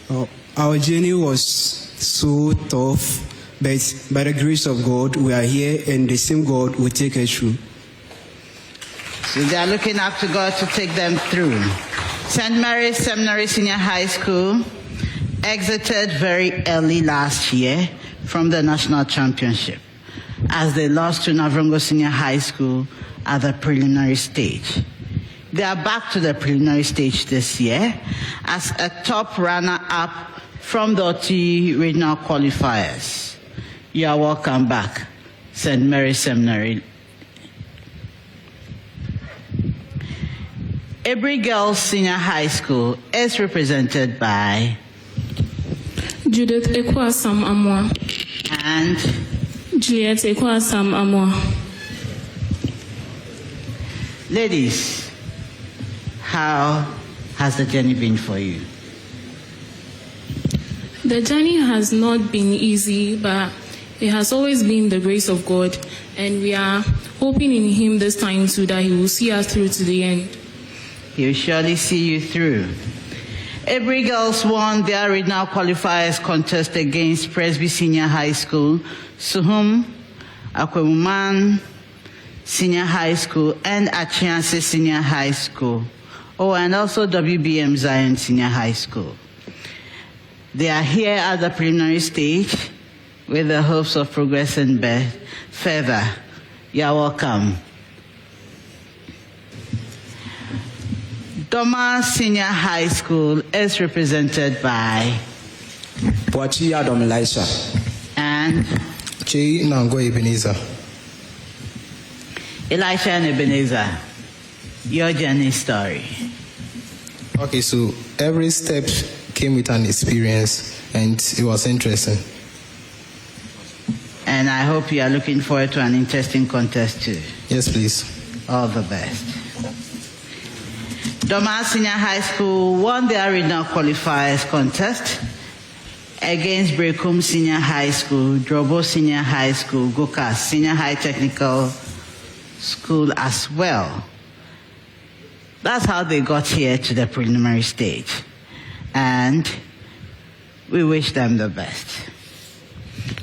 Our journey was so tough, but by the grace of God, we are here, and the same God will take us through. So they are looking up to God to take them through. St. Mary's Seminary Senior High School exited very early last year from the national championship as they lost to Navrongo Senior High School at the preliminary stage. They are back to the preliminary stage this year as a top runner-up from the OT regional qualifiers. You are welcome back, St. Mary's Seminary. Aburi Girls Senior High School is represented by Judith Ekwasam Amwa and Juliet Ekwasam Amwa. Ladies, how has the journey been for you? The journey has not been easy, but it has always been the grace of God, and we are hoping in Him this time too that He will see us through to the end. He will surely see you through. Aburi Girls won their regional qualifiers contest against Presby Senior High School, Suhum, Akwemuman Senior High School, and Achianse Senior High School. Oh, and also WBM Zion Senior High School. They are here at the preliminary stage with the hopes of progressing further. You are welcome. Dormaa Senior High School is represented by Poachi Adam Elisha and Che Nango Ebenezer. Elisha and Ebenezer, your journey story. Okay, so every step came with an experience, and it was interesting. And I hope you are looking forward to an interesting contest too. Yes, please. All the best. Dormaa Senior High School won their regional qualifiers contest against Brekum Senior High School, Drobo Senior High School, Gokas Senior High Technical School as well. That's how they got here to the preliminary stage. And we wish them the best.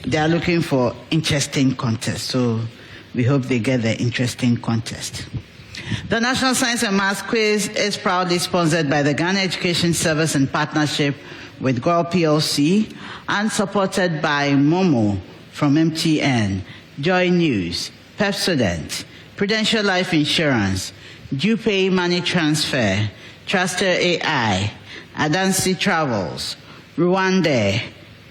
They are looking for interesting contests, so we hope they get the interesting contest. The National Science and Maths Quiz is proudly sponsored by the Ghana Education Service in partnership with GOL PLC and supported by Momo from MTN, Joy News, Pepsodent, Prudential Life Insurance, DuPay Money Transfer, Truster AI, Adansi Travels, Rwanda,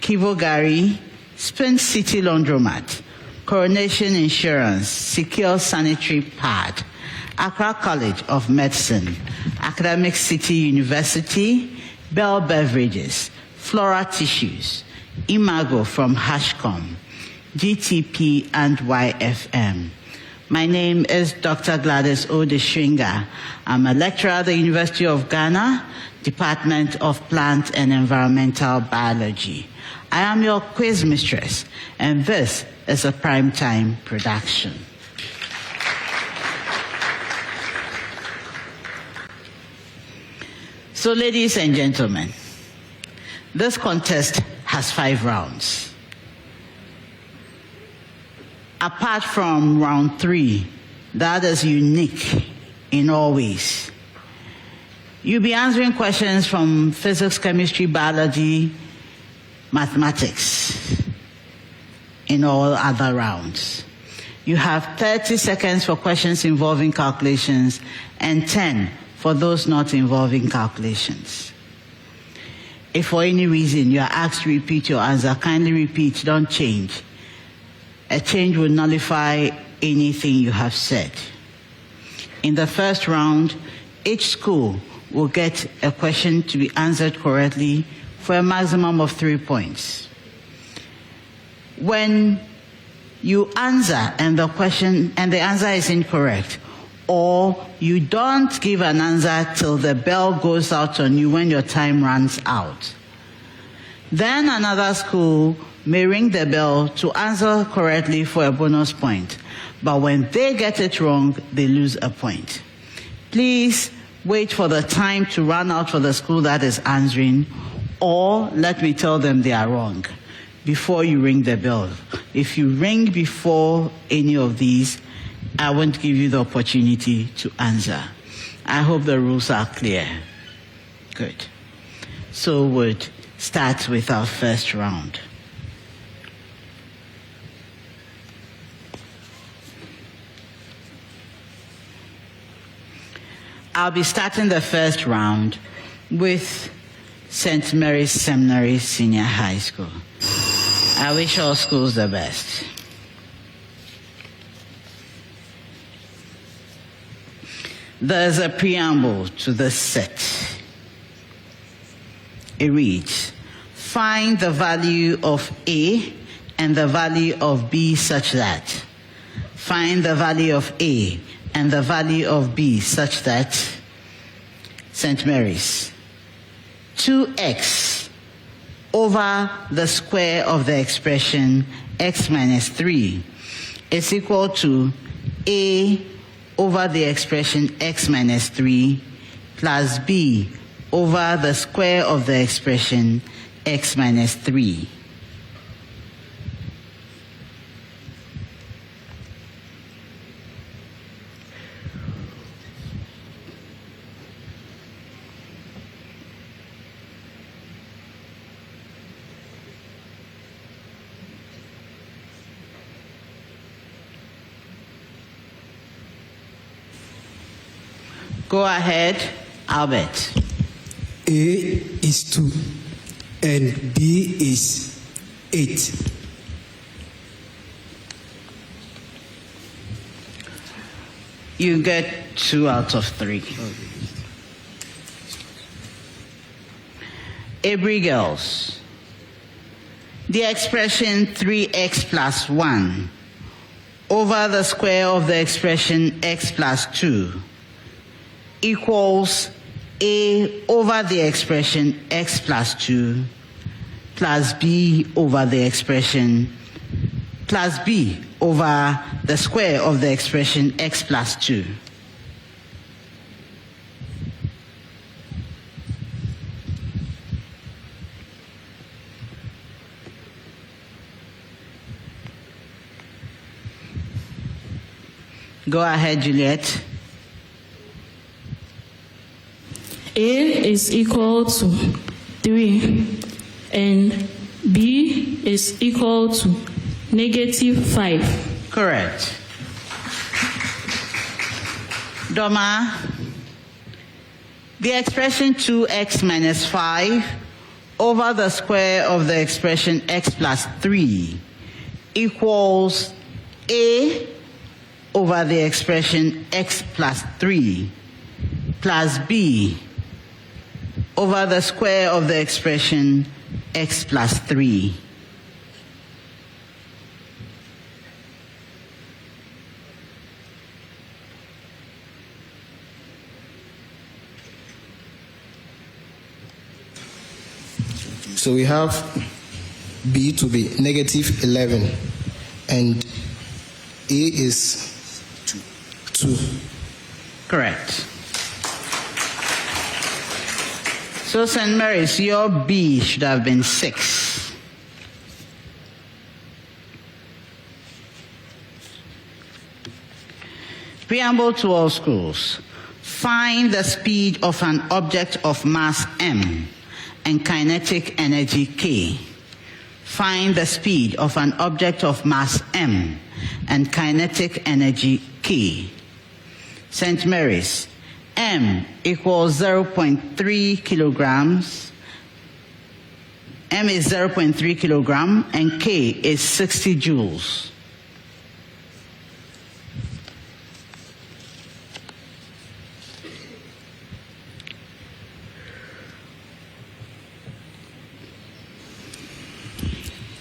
Kivo Gari, Spin City Laundromat, Coronation Insurance, Secure Sanitary Pad, Accra College of Medicine, Academic City University, Bell Beverages, Flora Tissues, Imago from Hashcom, GTP and YFM. My name is Dr. Gladys Odeshwinga. I'm a lecturer at the University of Ghana, Department of Plant and Environmental Biology. I am your quiz mistress, and this is a primetime production. So, ladies and gentlemen, this contest has 5 rounds. Apart from round 3, that is unique in all ways. You'll be answering questions from physics, chemistry, biology, mathematics in all other rounds. You have 30 seconds for questions involving calculations and 10 for those not involving calculations. If for any reason you are asked to repeat your answer, kindly repeat, don't change. A change will nullify anything you have said. In the first round, each school will get a question to be answered correctly for a maximum of 3 points. When you answer and the answer is incorrect, or you don't give an answer till the bell goes out on you when your time runs out, then another school may ring the bell to answer correctly for a bonus point. But when they get it wrong, they lose a point. Please wait for the time to run out for the school that is answering, or let me tell them they are wrong before you ring the bell. If you ring before any of these, I won't give you the opportunity to answer. I hope the rules are clear. Good. So we'll start with our first round. I'll be starting the first round with St. Mary's Seminary Senior High School. I wish all schools the best. There's a preamble to this set. It reads, find the value of A and the value of B such that. Find the value of A and the value of B such that St. Mary's 2x over the square of the expression x minus 3 is equal to A over the expression x minus 3 plus B over the square of the expression x minus 3. Go ahead, Albert. A is 2 and B is 8. You get 2 out of 3. Aburi girls. The expression 3x plus 1 over the square of the expression x plus 2 equals A over the expression x plus 2 plus B over the expression plus B over the square of the expression x plus 2. Go ahead, Juliet. A is equal to 3 and B is equal to negative 5. Correct. Dormaa, the expression 2x minus 5 over the square of the expression x plus 3 equals A over the expression x plus 3 plus B over the square of the expression x plus 3. So we have B to be negative 11 and A is 2. Correct. So St. Mary's, your B should have been 6. Preamble to all schools. Find the speed of an object of mass m and kinetic energy k. Find the speed of an object of mass m and kinetic energy k. St. Mary's, m equals 0.3 kilograms. M is 0.3 kilogram and K is 60 joules.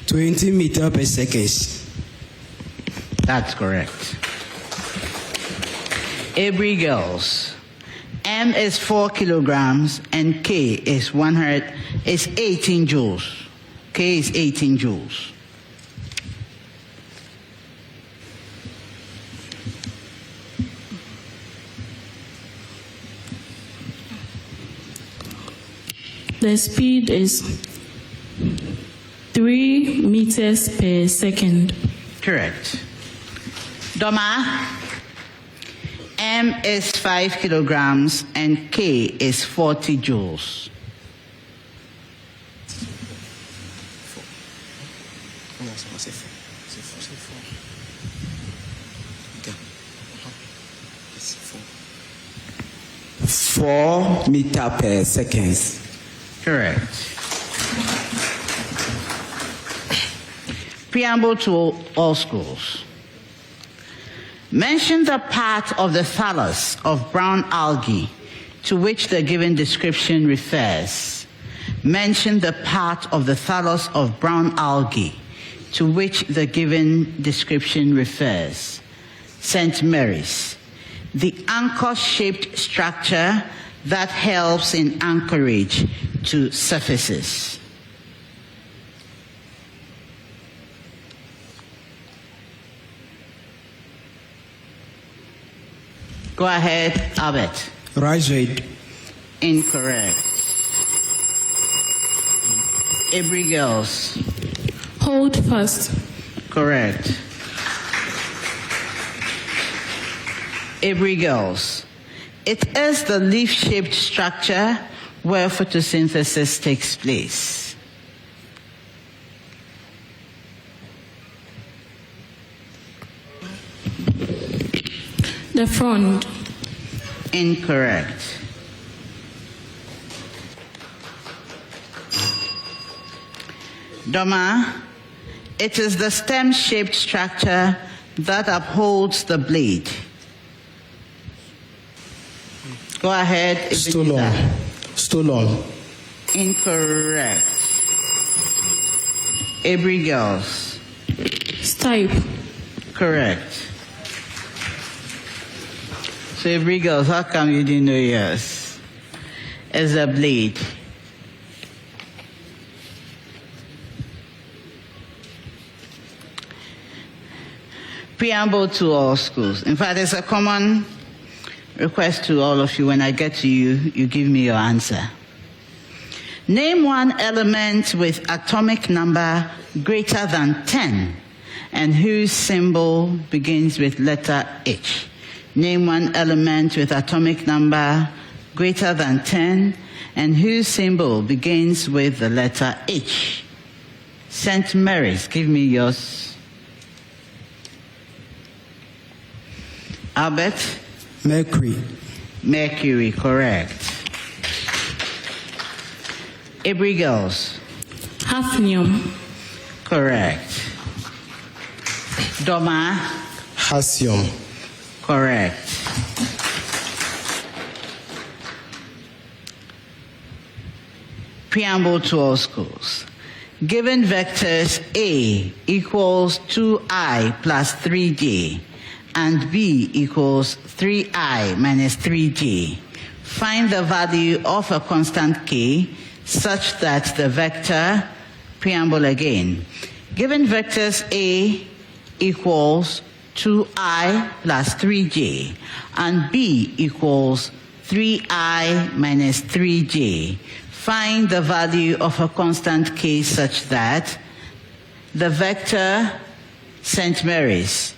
(20 meters per second). That's correct. Aburi girls. M is 4 kilograms and K is 18 joules. K is 18 joules. The speed is 3 meters per second. Correct. Dormaa, M is 5 kilograms and K is 40 joules. Four meter per seconds. Correct. Preamble to all schools. Mention the part of the thallus of brown algae to which the given description refers. Mention the part of the thallus of brown algae to which the given description refers. St. Mary's, the anchor-shaped structure that helps in anchorage to surfaces. Go ahead, Albert. Rise rate. Incorrect. Aburi girls. Hold fast. Correct. Aburi girls. It is the leaf-shaped structure where photosynthesis takes place. The frond. Incorrect. Dormaa, it is the stem-shaped structure that upholds the blade. Go ahead. Stolon. Stolon. Incorrect. Aburi girls. Stipe. Correct. So Aburi girls, how come you didn't know yours? It's a blade. Preamble to all schools. In fact, it's a common request to all of you. When I get to you, you give me your answer. Name one element with atomic number greater than 10 and whose symbol begins with letter H. Name one element with atomic number greater than 10 and whose symbol begins with the letter H. St. Mary's, give me yours. Albert? Mercury. Mercury, correct. Aburi girls? Hafnium. Correct. Dormaa? Hassium. Correct. Preamble to all schools. Given vectors A equals 2i plus 3j and B equals 3i minus 3j, find the value of a constant k such that the vector, preamble again, given vectors A equals 2i plus 3j and B equals 3i minus 3j, find the value of a constant k such that the vector St. Mary's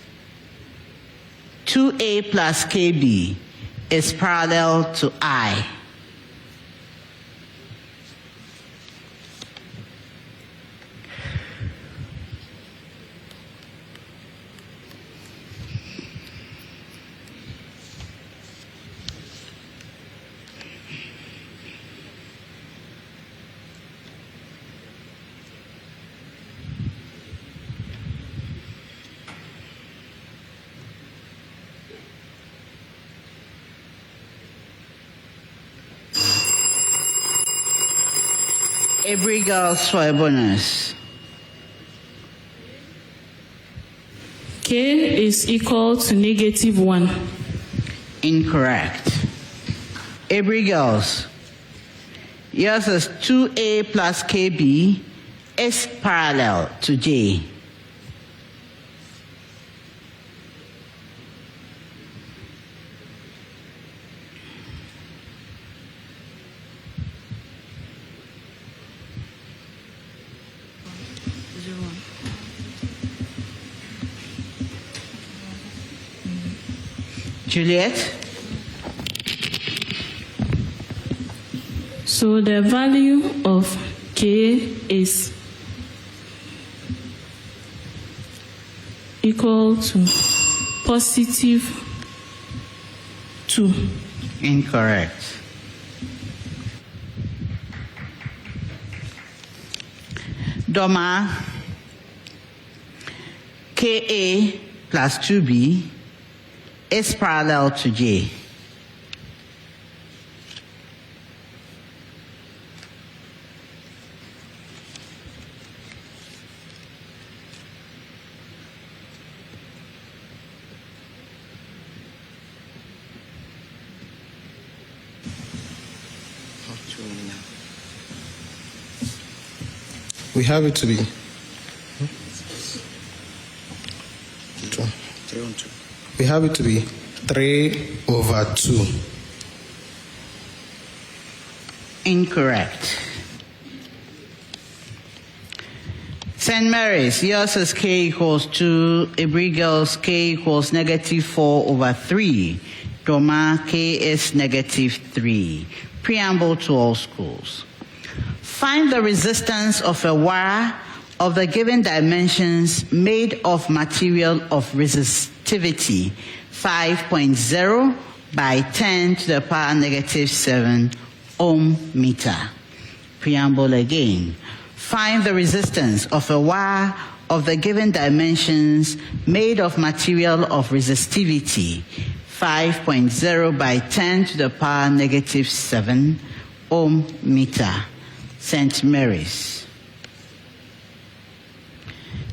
2a plus kb is parallel to I. Aburi girls for a bonus. K is equal to -1. Incorrect. Aburi girls, yours is 2a plus kb is parallel to j. Juliet? So the value of K is equal to positive 2. Incorrect. Dormaa, Ka plus 2b is parallel to J. We have it to be. We have it to be 3/2. Incorrect. St. Mary's, yours is K equals 2. Aburi girls, K equals -4/3. Dormaa, K is -3. Preamble to all schools. Find the resistance of a wire of the given dimensions made of material of resistivity 5.0 by 10 to the power -7 ohm meter. Preamble again. Find the resistance of a wire of the given dimensions made of material of resistivity 5.0 by 10 to the power -7 ohm meter. St. Mary's.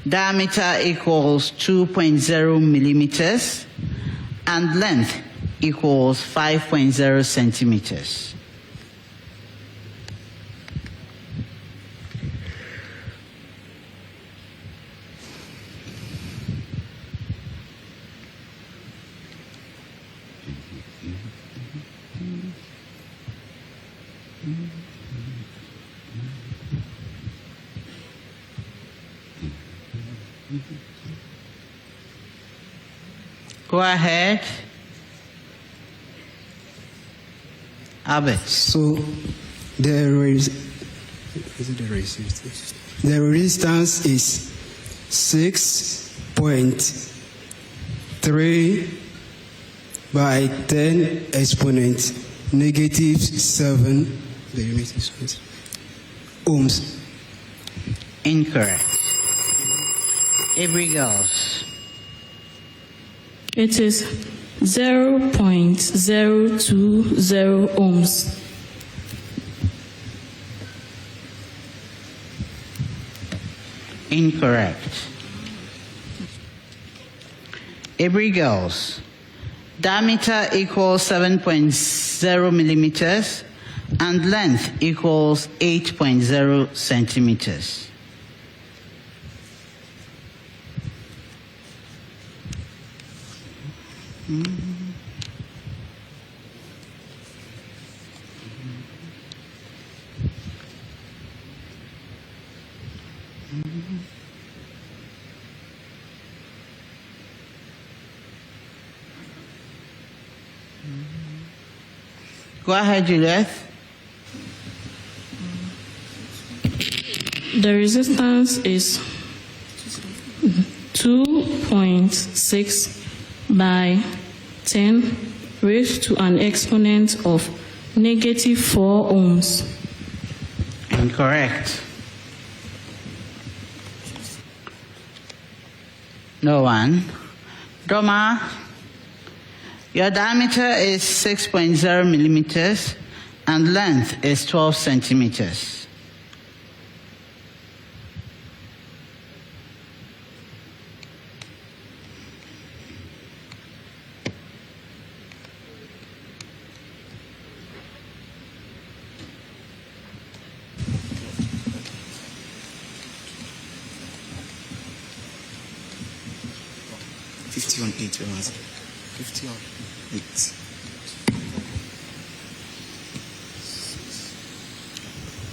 Diameter equals 2.0 millimeters and length equals 5.0 centimeters. Go ahead. Albert. So the resistance is 6.3 by 10 exponent -7 ohms. Incorrect. Aburi girls. It is 0.020 ohms. Incorrect. Aburi girls. Diameter equals 7.0 millimeters and length equals 8.0 centimeters. Go ahead, Juliet. The resistance is 2.6 by 10 raised to an exponent of -4 ohms. Incorrect. No one. Dormaa, your diameter is 6.0 millimeters and length is 12 centimeters.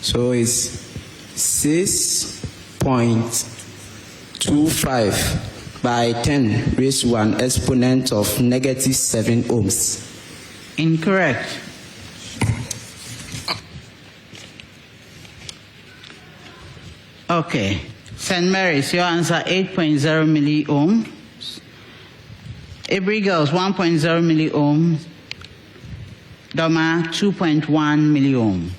So it's 6.25 by 10 raised to an exponent of negative 7 ohms. Incorrect. Okay. St. Mary's, your answer 8.0 milliohms. Aburi Girls 1.0 milliohms. Dormaa 2.1 milliohms.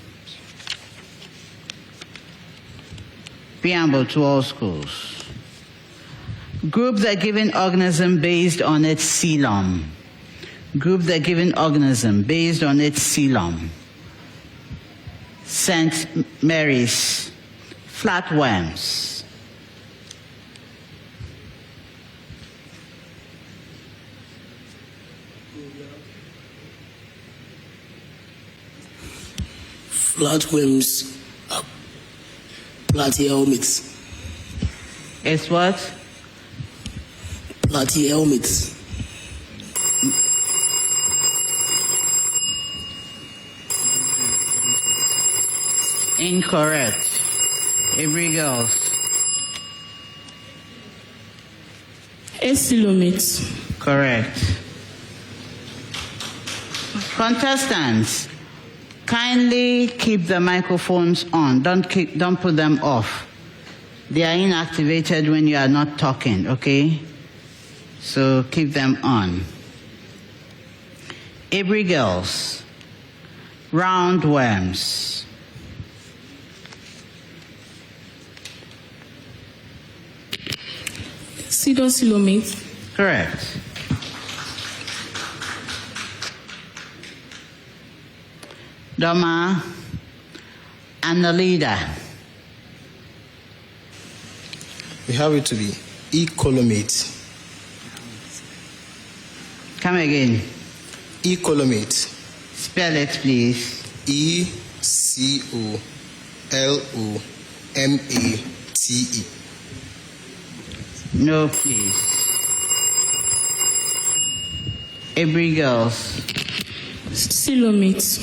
Preamble to all schools. Group the given organism based on its coelom. Group the given organism based on its coelom. St. Mary's, flatworms. Flatworms are platyhelminths. It's what? Platyhelminths. Incorrect. Aburi Girls. Coelomates. Correct. Contestants, kindly keep the microphones on. Don't put them off. They are inactivated when you are not talking, okay? So keep them on. Aburi Girls, roundworms. Pseudocoelomates. Correct. Dormaa, Annelida. We have it to be ecolomate. Come again. Ecolomate. Spell it, please. E-C-O-L-O-M-A-T-E. No, please. Aburi Girls. Coelomates.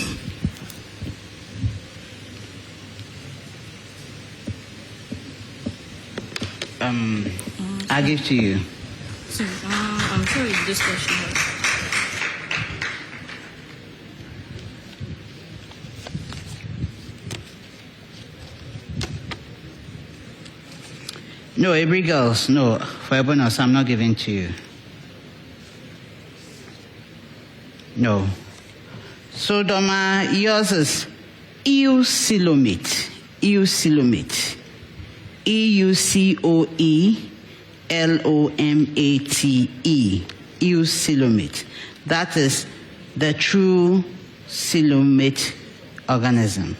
I'll give to you. I'm sorry, this question. No, Aburi Girls, no. For a bonus, I'm not giving to you. No. So, Dormaa, yours is eucoelomate. Eucoelomate. E-U-C-O-E-L-O-M-A-T-E. Eucoelomate. That is the true coelomate organism.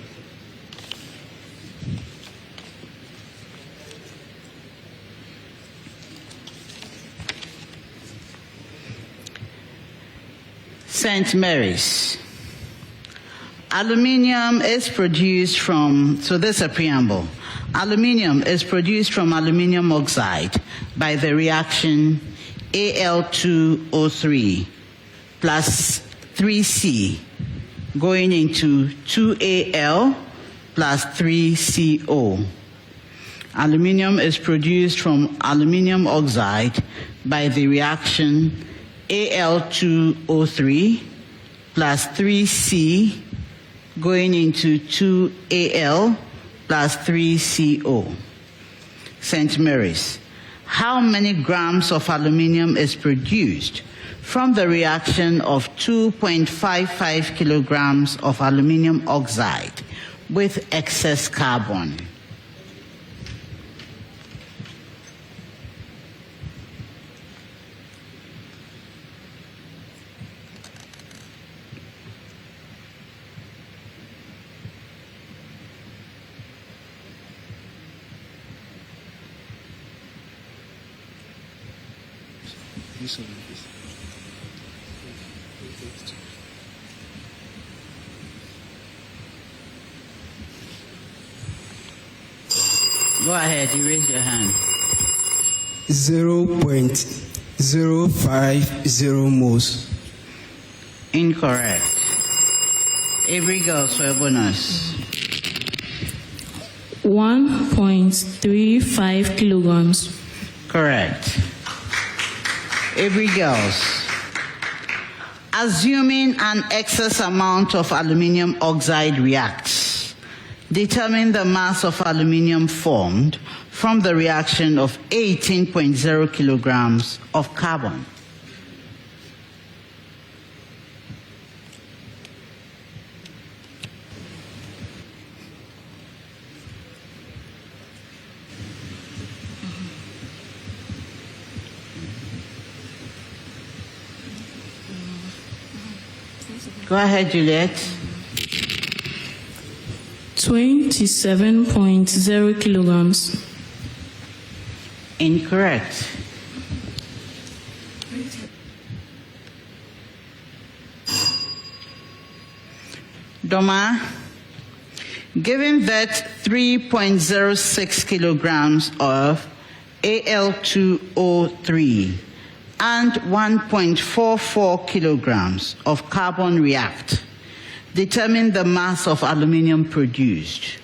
St. Mary's. Aluminium is produced from, so this is a preamble. Aluminium is produced from aluminium oxide by the reaction Al2O3 plus 3C going into 2Al plus 3CO. Aluminium is produced from aluminium oxide by the reaction Al2O3 plus 3C going into 2Al plus 3CO. St. Mary's. How many grams of aluminium is produced from the reaction of 2.55 kilograms of aluminium oxide with excess carbon? Go ahead, you raise your hand. 0.050 moles. Incorrect. Aburi Girls for a bonus. 1.35 kilograms. Correct. Aburi girls. Assuming an excess amount of aluminium oxide reacts, determine the mass of aluminium formed from the reaction of 18.0 kilograms of carbon. Go ahead, Juliet. 27.0 kilograms. Incorrect. Dormaa, given that 3.06 kilograms of Al2O3 and 1.44 kilograms of carbon react, determine the mass of aluminium produced.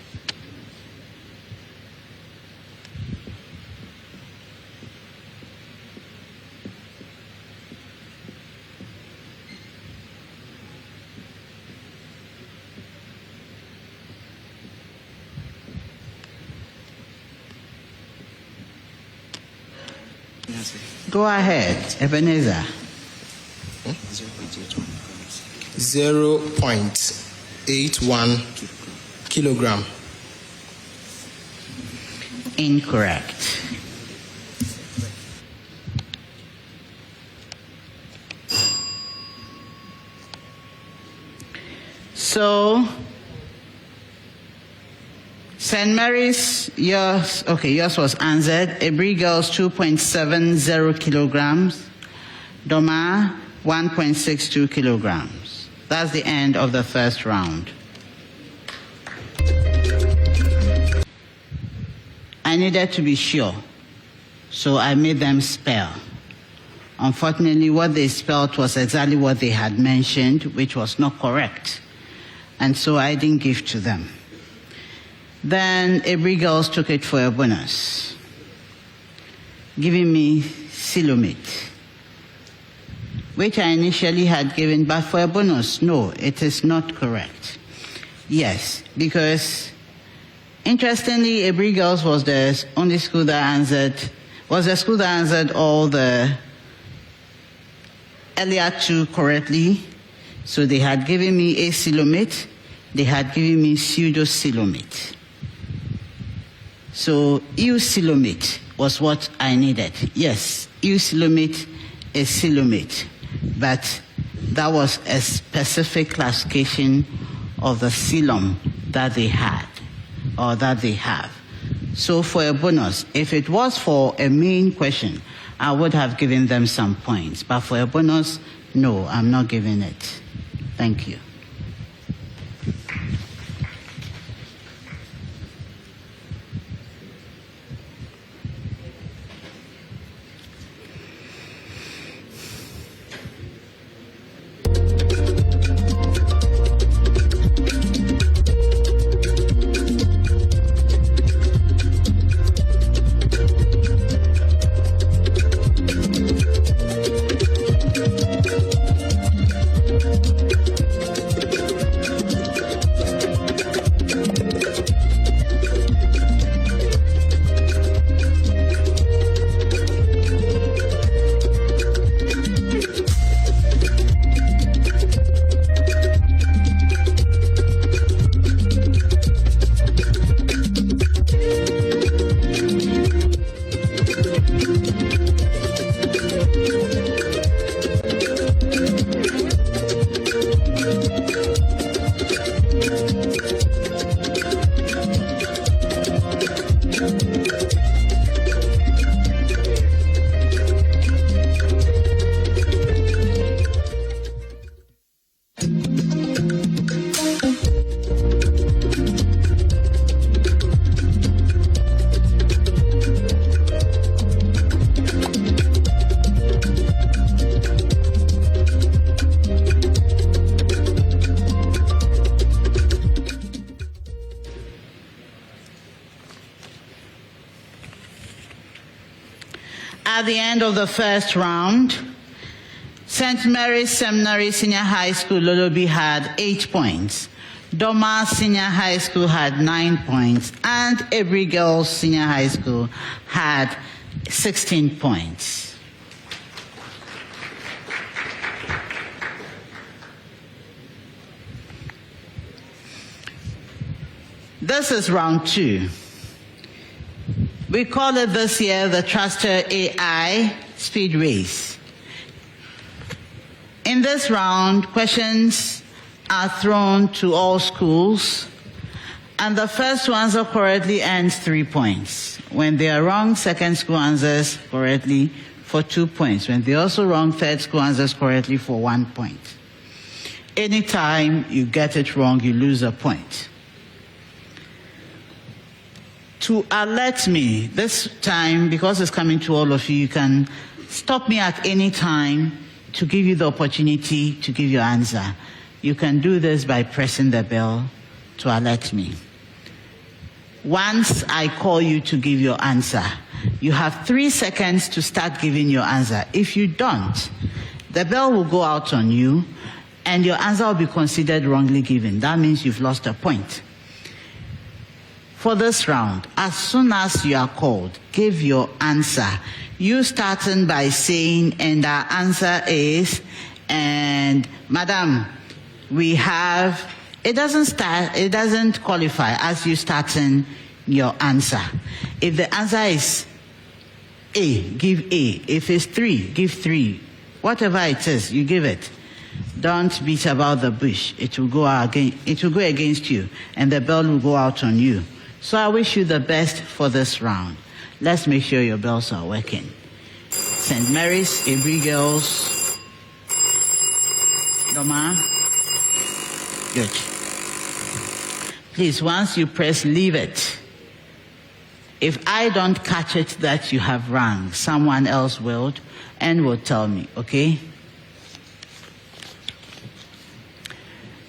Go ahead, Ebenezer. 0.81 kilogram. Incorrect. So, St. Mary's, yours was answered. Aburi girls, 2.70 kilograms. Dormaa, 1.62 kilograms. That's the end of the first round. I needed to be sure, so I made them spell. Unfortunately, what they spelled was exactly what they had mentioned, which was not correct. And so I didn't give to them. Then Aburi girls took it for a bonus, giving me Silomate, which I initially had given, but for a bonus, no, it is not correct. Yes, because interestingly, Aburi girls was the only school that answered, all the earlier two correctly. So they had given me a Silomate, they had given me pseudo-Silomate. So Silomate was what I needed. Yes, Silomate is Silomate, but that was a specific classification of the silum that they had, or that they have. So for a bonus, if it was for a main question, I would have given them some points. But for a bonus, no, I'm not giving it. Thank you. At the end of the first round, St. Mary's Seminary Senior High School, Lolobi, had 8 points. Dormaa Senior High School had 9 points. And Aburi Girls Senior High School had 16 points. This is round 2. We call it this year the Truster AI Speed Race. In this round, questions are thrown to all schools, and the first to answer correctly earns 3 points. When they are wrong, second school answers correctly for 2 points. When they are also wrong, third school answers correctly for 1 point. Anytime you get it wrong, you lose a point. To alert me, this time, because it's coming to all of you, you can stop me at any time to give you the opportunity to give your answer. You can do this by pressing the bell to alert me. Once I call you to give your answer, you have 3 seconds to start giving your answer. If you don't, the bell will go out on you and your answer will be considered wrongly given. That means you've lost a point. For this round, as soon as you are called, give your answer. You starting by saying, and our answer is, and Madam, we have, it doesn't qualify as you starting your answer. If the answer is A, give A. If it's 3, give 3. Whatever it is, you give it. Don't beat about the bush. It will go against you, and the bell will go out on you. So I wish you the best for this round. Let's make sure your bells are working. St. Mary's, Aburi Girls, Dormaa. Good. Please, once you press, leave it. If I don't catch it that you have rung, someone else will and will tell me, okay?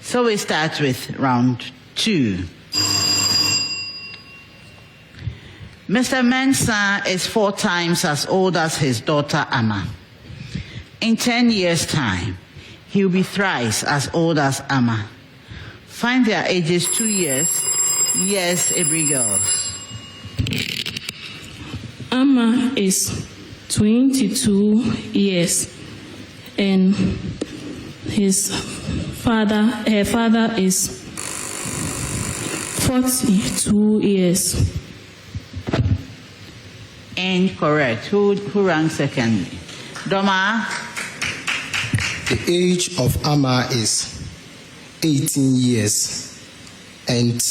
So we start with round 2. Mr. Mensah is 4 times as old as his daughter Amma. In 10 years' time, he will be thrice as old as Amma. Find their ages 2 years. Yes, Aburi Girls. Amma is 22 years, and her father is 42 years. Incorrect. Who rang second? Dormaa? The age of Amma is 18 years, and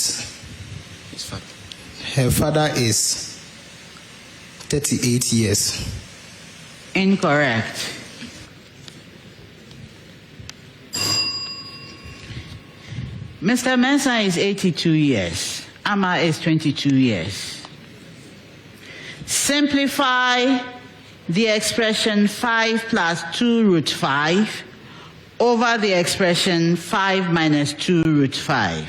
her father is 38 years. Incorrect. Mr. Mensah is 82 years. Amma is 22 years. Simplify the expression 5 plus 2 root 5 over the expression 5 minus 2 root 5.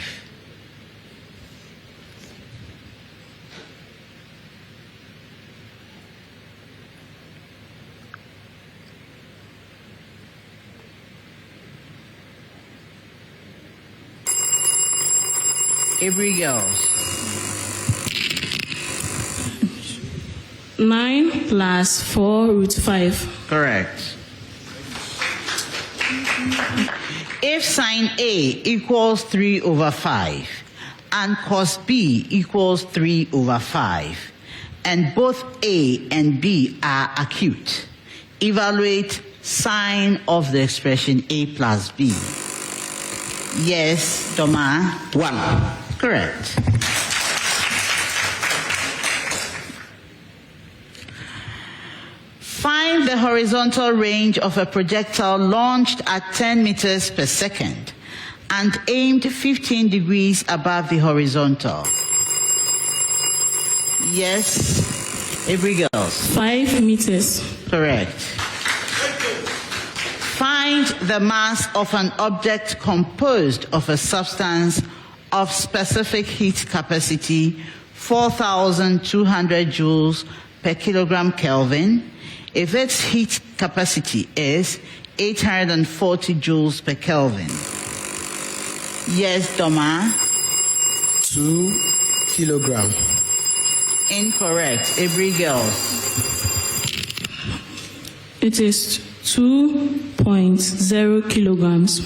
Aburi Girls. 9 plus 4 root 5. Correct. If sine A equals 3 over 5 and cos B equals 3 over 5 and both A and B are acute, evaluate sine of the expression A plus B. Yes, Dormaa? 1. Correct. Find the horizontal range of a projectile launched at 10 meters per second and aimed 15 degrees above the horizontal. Yes, Aburi Girls. 5 meters. Correct. Find the mass of an object composed of a substance of specific heat capacity 4,200 joules per kilogram Kelvin if its heat capacity is 840 joules per Kelvin? Yes, Dormaa. 2 kilogram. Incorrect. Aburi girls. It is 2.0 kilograms.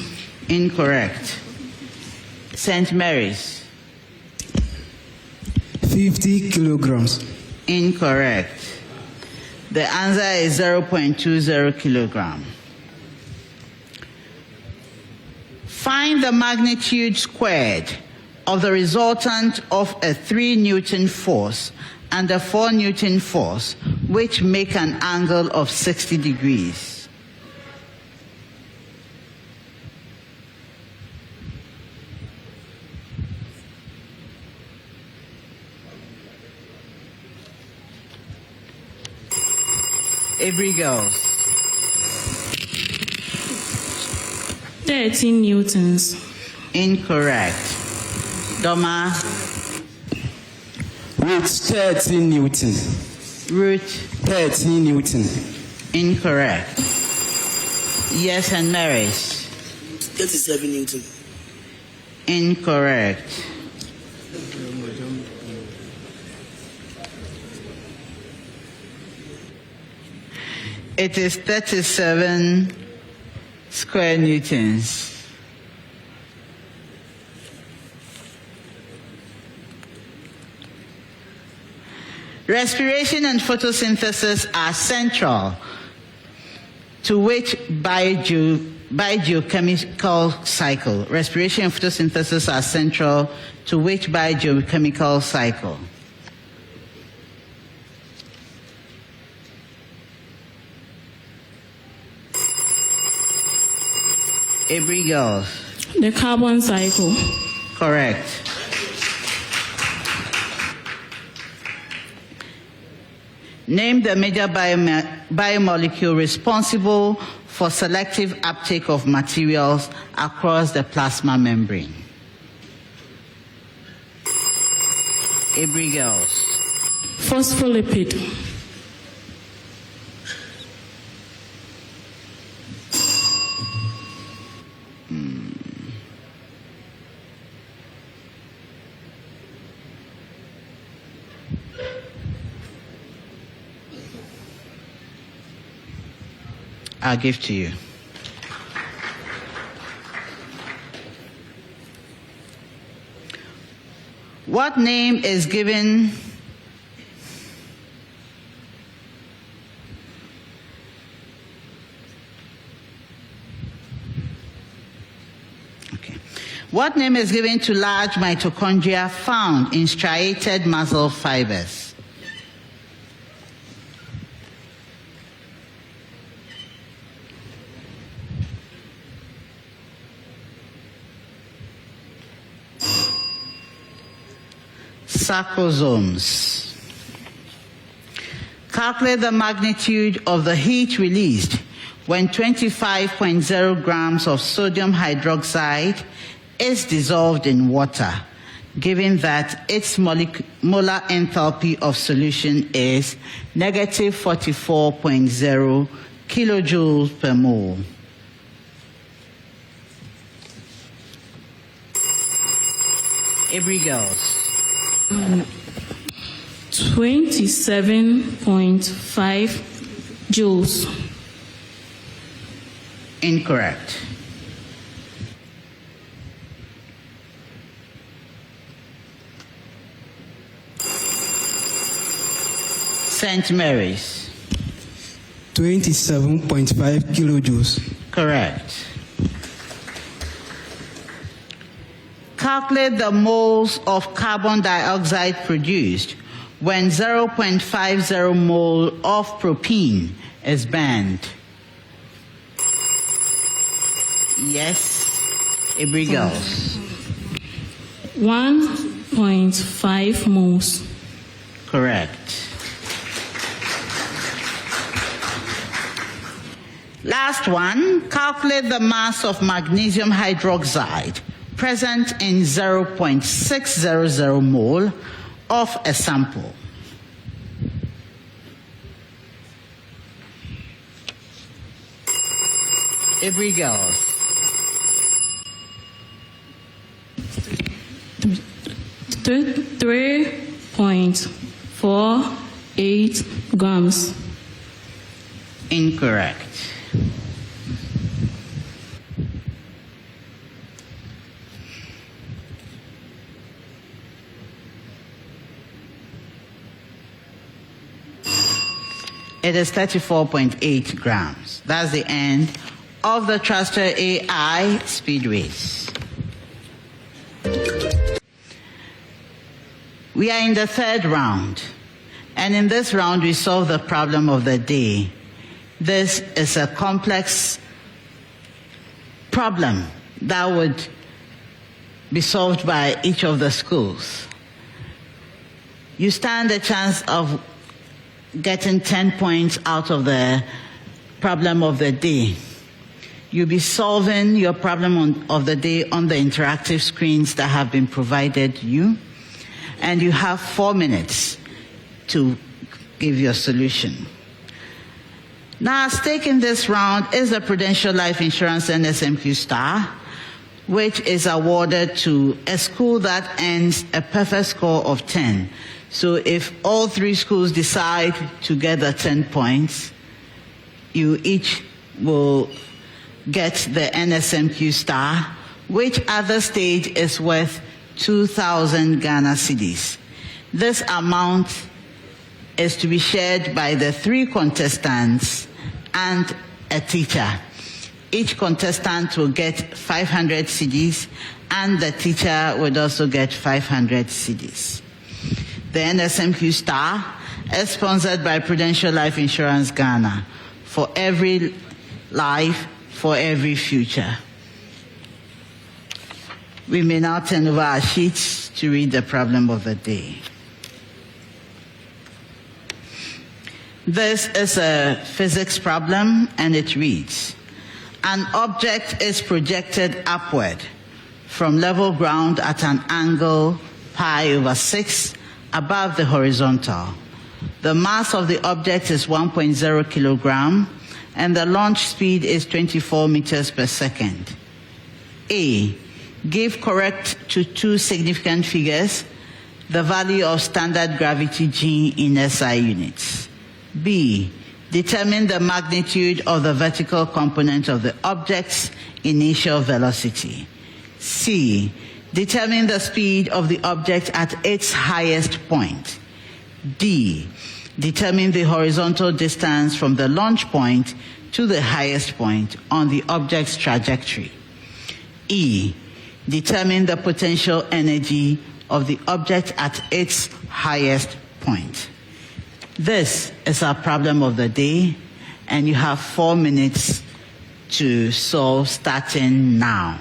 Incorrect. St. Mary's. 50 kilograms. Incorrect. The answer is 0.20 kilogram. Find the magnitude squared of the resultant of a 3 Newton force and a 4 Newton force, which make an angle of 60 degrees. Aburi girls. 13 newtons. Incorrect. Dormaa. Root 13 Newton. Root. 13 Newton. Incorrect. Yes, and Mary's. 37 Newton. Incorrect. It is 37 square newtons. Respiration and photosynthesis are central to which biogeochemical cycle? Respiration and photosynthesis are central to which biogeochemical cycle? Aburi girls. The carbon cycle. Correct. Name the major biomolecule responsible for selective uptake of materials across the plasma membrane. Aburi girls. Phospholipid. I'll give to you. What name is given What name is given to large mitochondria found in striated muscle fibers? Sarcosomes. Calculate the magnitude of the heat released when 25.0 grams of sodium hydroxide is dissolved in water, given that its molar enthalpy of solution is negative 44.0 kilojoules per mole. Aburi girls. 27.5 joules. Incorrect. St. Mary's. 27.5 kilojoules. Correct. Calculate the moles of carbon dioxide produced when 0.50 mole of propene is burned. Yes, Aburi girls. 1.5 moles. Correct. Last one, calculate the mass of magnesium hydroxide present in 0.600 mole of a sample. Aburi girls. 3.48 grams. Incorrect. It is 34.8 grams. That's the end of the Truster AI speed race. We are in the third round, and in this round we solve the problem of the day. This is a complex problem that would be solved by each of the schools. You stand a chance of getting 10 points out of the problem of the day. You'll be solving your problem of the day on the interactive screens that have been provided you, and you have 4 minutes to give your solution. Now, at stake in this round is the Prudential Life Insurance NSMQ star, which is awarded to a school that earns a perfect score of 10. So if all 3 schools decide to get the 10 points, you each will get the NSMQ star, which at the stage is worth 2,000 Ghana cedis. This amount is to be shared by the 3 contestants and a teacher. Each contestant will get 500 cedis, and the teacher would also get 500 cedis. The NSMQ star is sponsored by Prudential Life Insurance Ghana, for every life, for every future. We may now turn over our sheets to read the problem of the day. This is a physics problem, and it reads: an object is projected upward from level ground at an angle pi/6 above the horizontal. The mass of the object is 1.0 kilogram, and the launch speed is 24 meters per second. A, give correct to 2 significant figures the value of standard gravity G in SI units. B, determine the magnitude of the vertical component of the object's initial velocity. C, determine the speed of the object at its highest point. D, determine the horizontal distance from the launch point to the highest point on the object's trajectory. E, determine the potential energy of the object at its highest point. This is our problem of the day, and you have 4 minutes to solve starting now.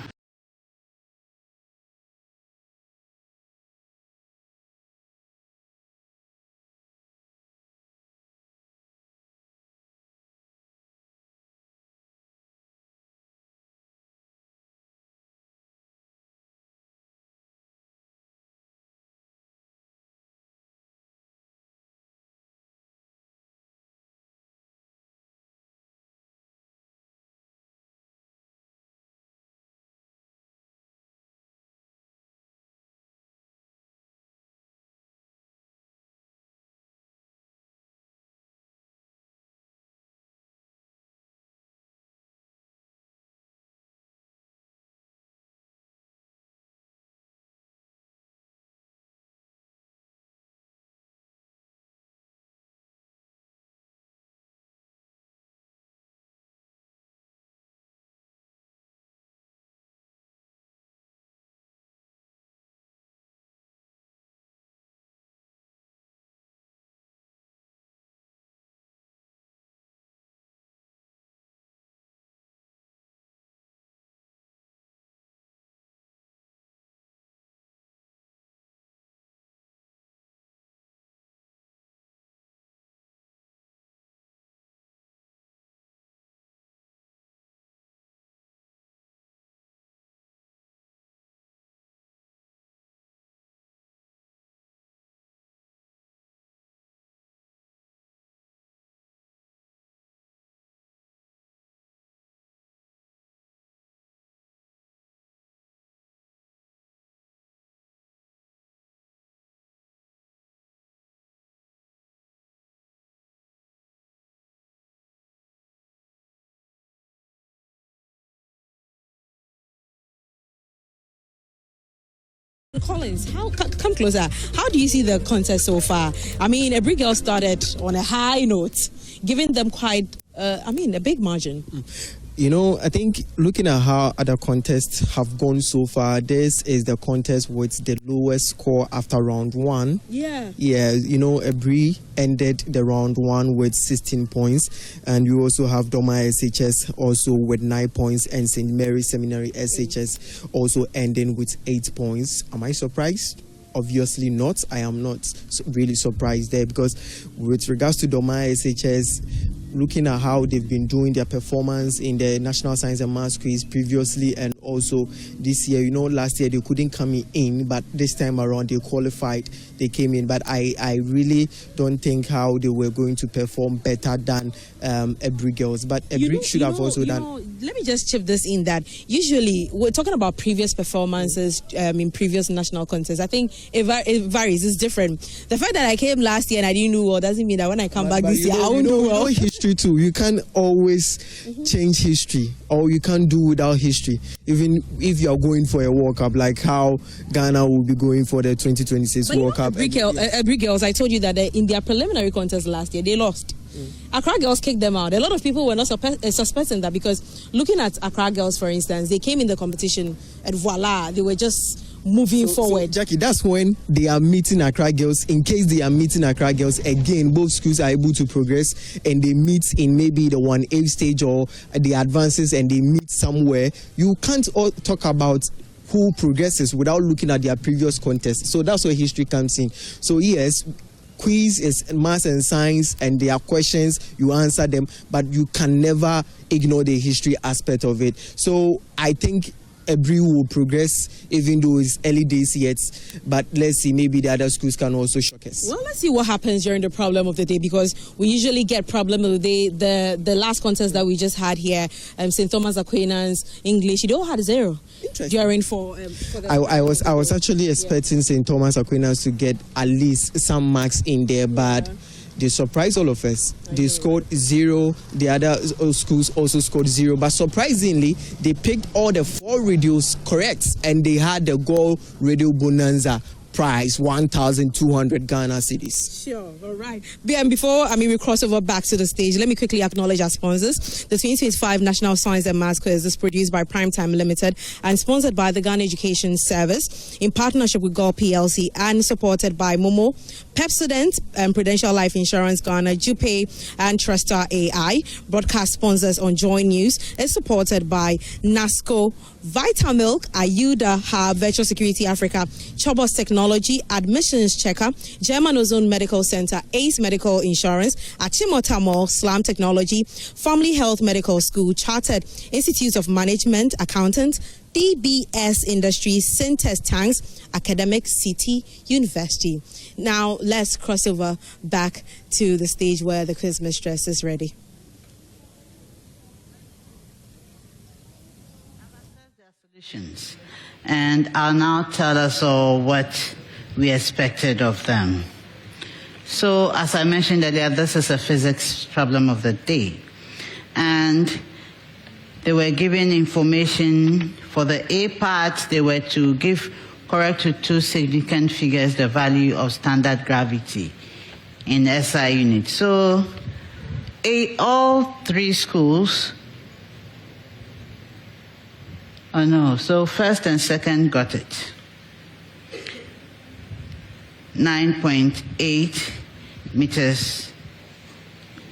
Collins, come closer. How do you see the contest so far? I mean, Aburi girls started on a high note, giving them quite, a big margin. You know, I think looking at how other contests have gone so far, this is the contest with the lowest score after round one. Yeah. Yeah, you know, Aburi ended the round one with 16 points. And we also have Dormaa SHS also with 9 points. And St. Mary's Seminary SHS also ending with 8 points. Am I surprised? Obviously not. I am not really surprised there, because with regards to Dormaa SHS, looking at how they've been doing their performance in the National Science and Maths quiz previously and also this year, you know, last year they couldn't come in, but this time around they qualified, they came in. But I really don't think how they were going to perform better than Aburi girls. But Aburi should have also done. Let me just chip this in that usually we're talking about previous performances in previous national contests. I think it varies, it's different. The fact that I came last year and I didn't do well doesn't mean that when I come back this year I won't do well. History too. You can't always change history, or you can't do without history. Even if you are going for a World Cup, like how Ghana will be going for the 2026 World Cup. Aburi girls, I told you that in their preliminary contest last year, they lost. Accra girls kicked them out. A lot of people were not suspecting that, because looking at Accra girls, for instance, they came in the competition and voila, they were just moving forward. So, Jackie, that's when they are meeting Accra girls. In case they are meeting Accra girls again, both schools are able to progress and they meet in maybe the 1A stage or the advances, and they meet somewhere. You can't all talk about who progresses without looking at their previous contest. So that's where history comes in. So yes, quiz is maths and science, and there are questions, you answer them, but you can never ignore the history aspect of it. So I think Aburi will progress, even though it's early days yet. But let's see, maybe the other schools can also shock us. Well, let's see what happens during the problem of the day, because we usually get problem of the day. The last contest that we just had here, St. Thomas Aquinas English, they all had 0 during for the I was actually expecting St. Thomas Aquinas to get at least some marks in there, but they surprised all of us. They scored 0. The other schools also scored 0. But surprisingly, they picked all the 4 radios correct, and they had the Gold Radio Bonanza prize, 1,200 Ghana cedis. Sure, all right. Before we cross over back to the stage, let me quickly acknowledge our sponsors. The 2025 National Science and Maths Quiz is produced by Primetime Limited and sponsored by the Ghana Education Service in partnership with Gol PLC and supported by Momo, Pepsodent, Prudential Life Insurance Ghana, Jupay, and Trustar AI. Broadcast sponsors on Joy News is supported by NASCO, Vitamilk, Ayuda Hub, Virtual Security Africa, Chobos Technology, Admissions Checker, German Ozone Medical Center, Ace Medical Insurance, Achimota Mall, Slam Technology, Family Health Medical School, Chartered Institute of Management, Accountants, DBS Industries, Syntest Tanks, Academic City University. Now let's cross over back to the stage where the quiz mistress is ready. And I'll now tell us all what we expected of them. So, as I mentioned earlier, this is a physics problem of the day. And they were given information for the A part. They were to give correct to 2 significant figures the value of standard gravity in SI units. So, all 3 schools. Oh no, so first and second got it. 9.8 meters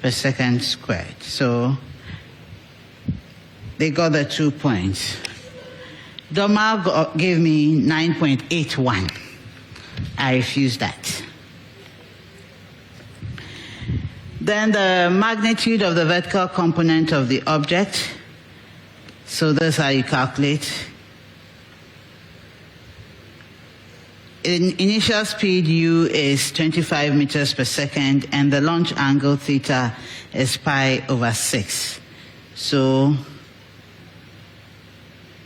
per second squared. So they got the 2 points. Dormaa gave me 9.81. I refused that. Then the magnitude of the vertical component of the object. So that's how you calculate. Initial speed u is 25 meters per second, and the launch angle theta is pi/6. So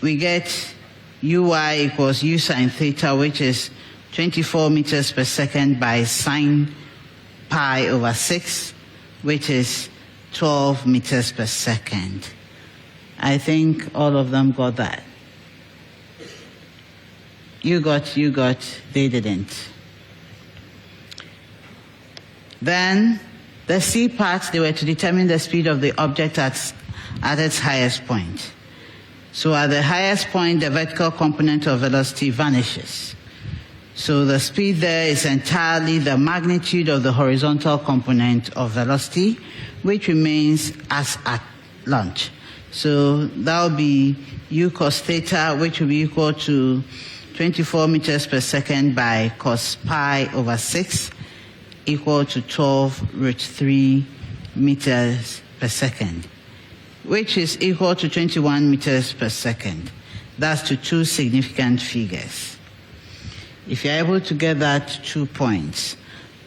we get uy equals u sine theta, which is 24 meters per second by sine pi/6, which is 12 meters per second. I think all of them got that. You got, they didn't. Then the C part, they were to determine the speed of the object at its highest point. So at the highest point, the vertical component of velocity vanishes. So the speed there is entirely the magnitude of the horizontal component of velocity, which remains as at launch. So that will be u cos theta, which will be equal to 24 meters per second by cos pi over 6, equal to 12 root 3 meters per second, which is equal to 21 meters per second. That's to two significant figures. If you're able to get that 2 points,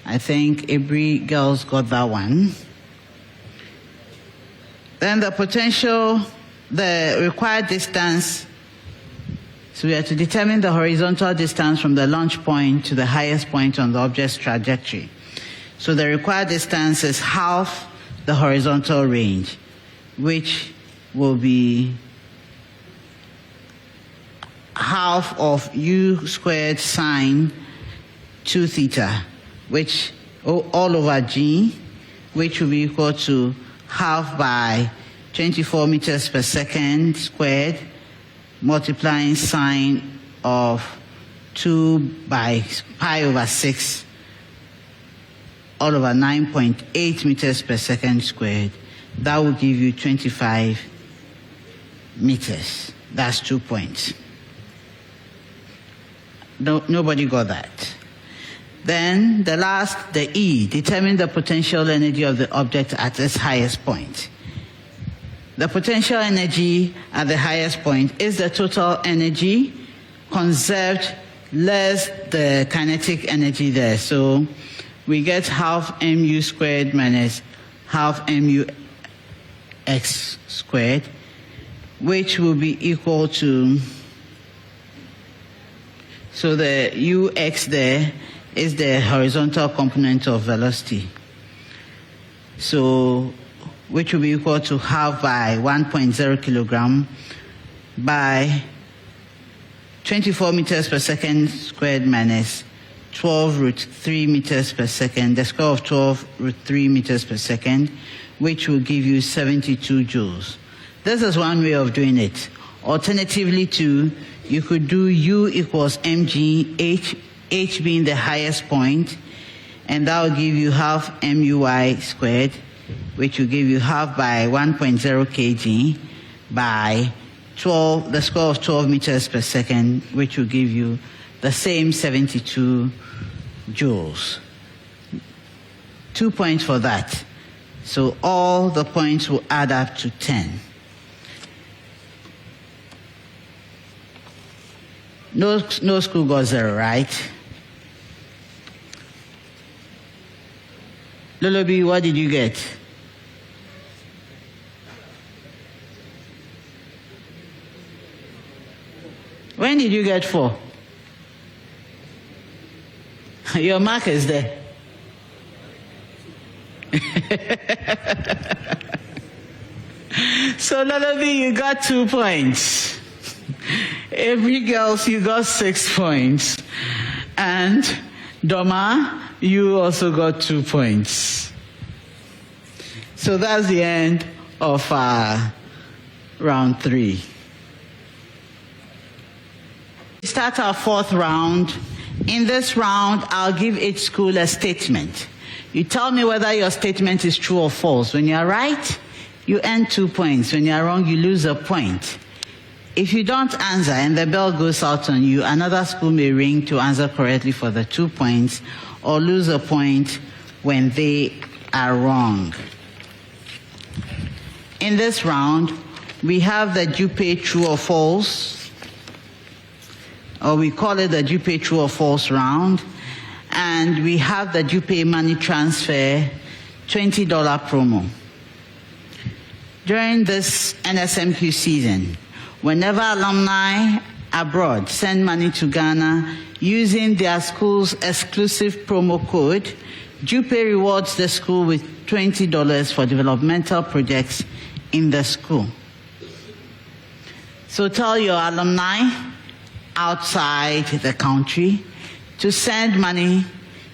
I think Aburi girls got that one. Then the potential, the required distance, so we have to determine the horizontal distance from the launch point to the highest point on the object's trajectory. So the required distance is half the horizontal range, which will be half of u squared sine 2 theta, which all over g, which will be equal to half by 24 meters per second squared, multiplying sine of 2 by pi over 6, all over 9.8 meters per second squared. That will give you 25 meters. That's 2 points. No, nobody got that. Then the last, the E, determine the potential energy of the object at its highest point. The potential energy at the highest point is the total energy conserved less the kinetic energy there. So we get half mu squared minus half mu x squared, which will be equal to, so the ux there is the horizontal component of velocity. So, which will be equal to half by 1.0 kilogram by 24 meters per second squared minus 12 root 3 meters per second, the square of 12 root 3 meters per second, which will give you 72 joules. This is one way of doing it. Alternatively, too, you could do U equals mg, h being the highest point, and that will give you half muy squared, which will give you half by 1.0 kg by 12, the square of 12 meters per second, which will give you the same 72 joules. 2 points for that. So all the points will add up to 10. No school got 0, right? Lolobi, what did you get? When did you get 4? Your mark is there. So Lolobi, you got 2 points. Every girls, you got 6 points. And Dormaa, you also got 2 points. So that's the end of round 3. Start our 4th round. In this round, I'll give each school a statement. You tell me whether your statement is true or false. When you're right, you earn 2 points. When you're wrong, you lose a point. If you don't answer and the bell goes out on you, another school may ring to answer correctly for the 2 points or lose a point when they are wrong. In this round, we have the Jupe true or false, or we call it the Jupe true or false round, and we have the Jupe money transfer $20 promo. During this NSMQ season, whenever alumni abroad send money to Ghana using their school's exclusive promo code, Jupe rewards the school with $20 for developmental projects in the school. So tell your alumni, outside the country to send money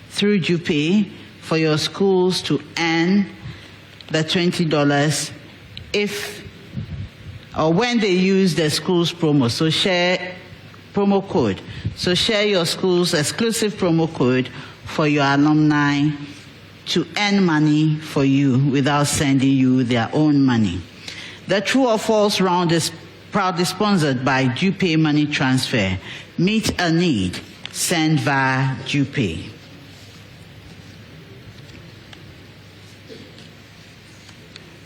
through JUPay for your schools to earn the $20 if or when they use the school's promo. So share promo code. So share your school's exclusive promo code for your alumni to earn money for you without sending you their own money. The true or false round is proudly sponsored by JUPay Money Transfer. Meet a need. Send via JUPay.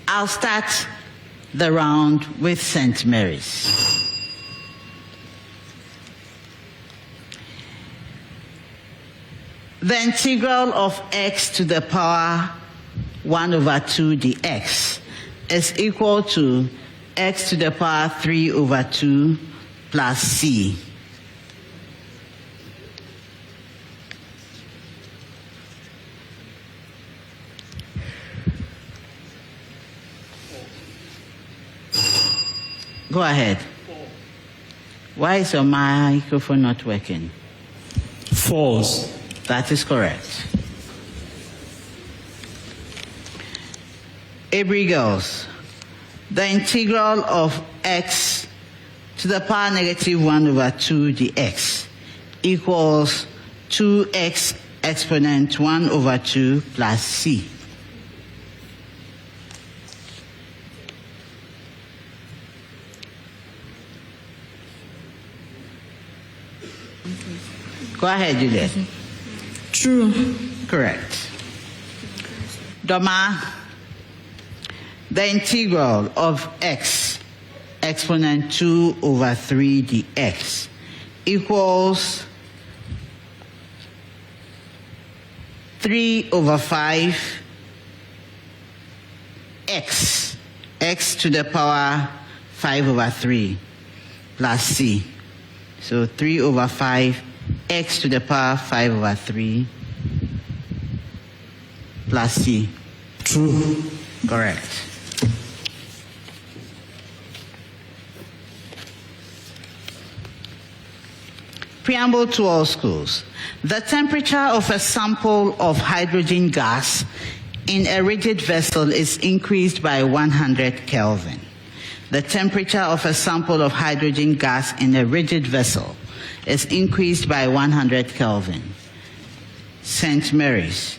I'll start the round with St. Mary's. The integral of x to the power 1 over 2 dx is equal to x to the power 3 over 2 plus c. Go ahead. Why is your microphone not working? False. That is correct. Aburi girls, the integral of x to the power negative 1 over 2 dx equals 2x exponent 1 over 2 plus c. Go ahead, Juliet. True. Correct. Dormaa, the integral of x exponent 2 over 3 dx equals 3 over 5 x to the power 5 over 3 plus c. So 3 over 5 x to the power 5 over 3 plus c. True. Correct. Preamble to all schools. The temperature of a sample of hydrogen gas in a rigid vessel is increased by 100 Kelvin. The temperature of a sample of hydrogen gas in a rigid vessel is increased by 100 Kelvin. St. Mary's.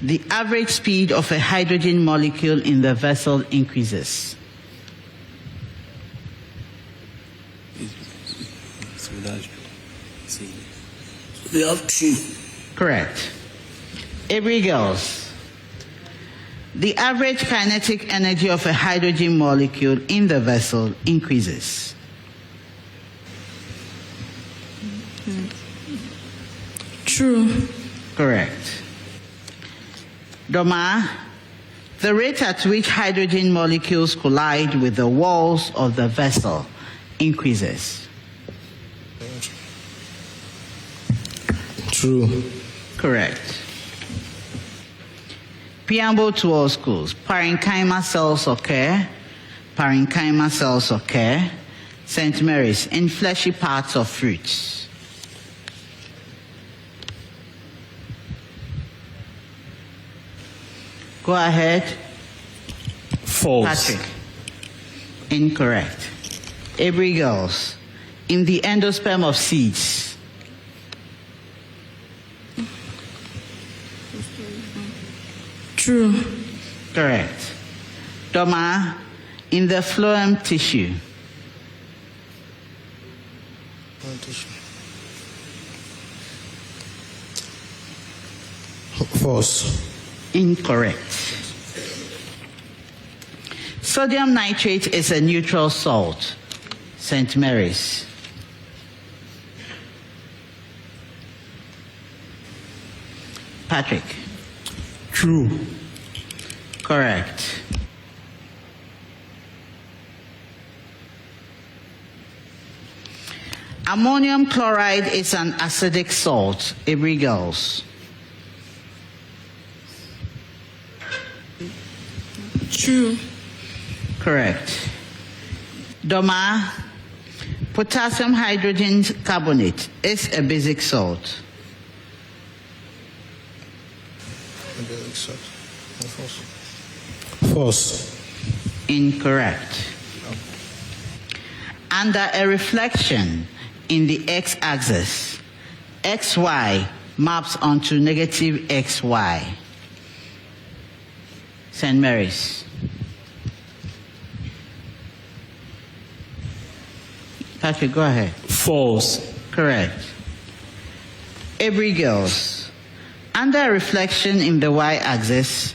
The average speed of a hydrogen molecule in the vessel increases. We have 2. Correct. Aburi girls. The average kinetic energy of a hydrogen molecule in the vessel increases. True. Correct. Dormaa, the rate at which hydrogen molecules collide with the walls of the vessel increases. True. Correct. Preamble to all schools. Parenchyma cells occur. Parenchyma cells occur. St. Mary's, in fleshy parts of fruits. Go ahead. False. Patrick. Incorrect. Aburi girls, in the endosperm of seeds. True. Correct. Dormaa, in the phloem tissue. False. Incorrect. Sodium nitrate is a neutral salt. St. Mary's. Patrick. True. Correct. Ammonium chloride is an acidic salt. Aburi girls. True. Correct. Dormaa, Potassium hydrogen carbonate is a basic salt. False. Incorrect. Under a reflection in the x-axis, xy maps onto negative xy. St. Mary's. Patrick, go ahead. False. Correct. Aburi girls. Under a reflection in the y-axis,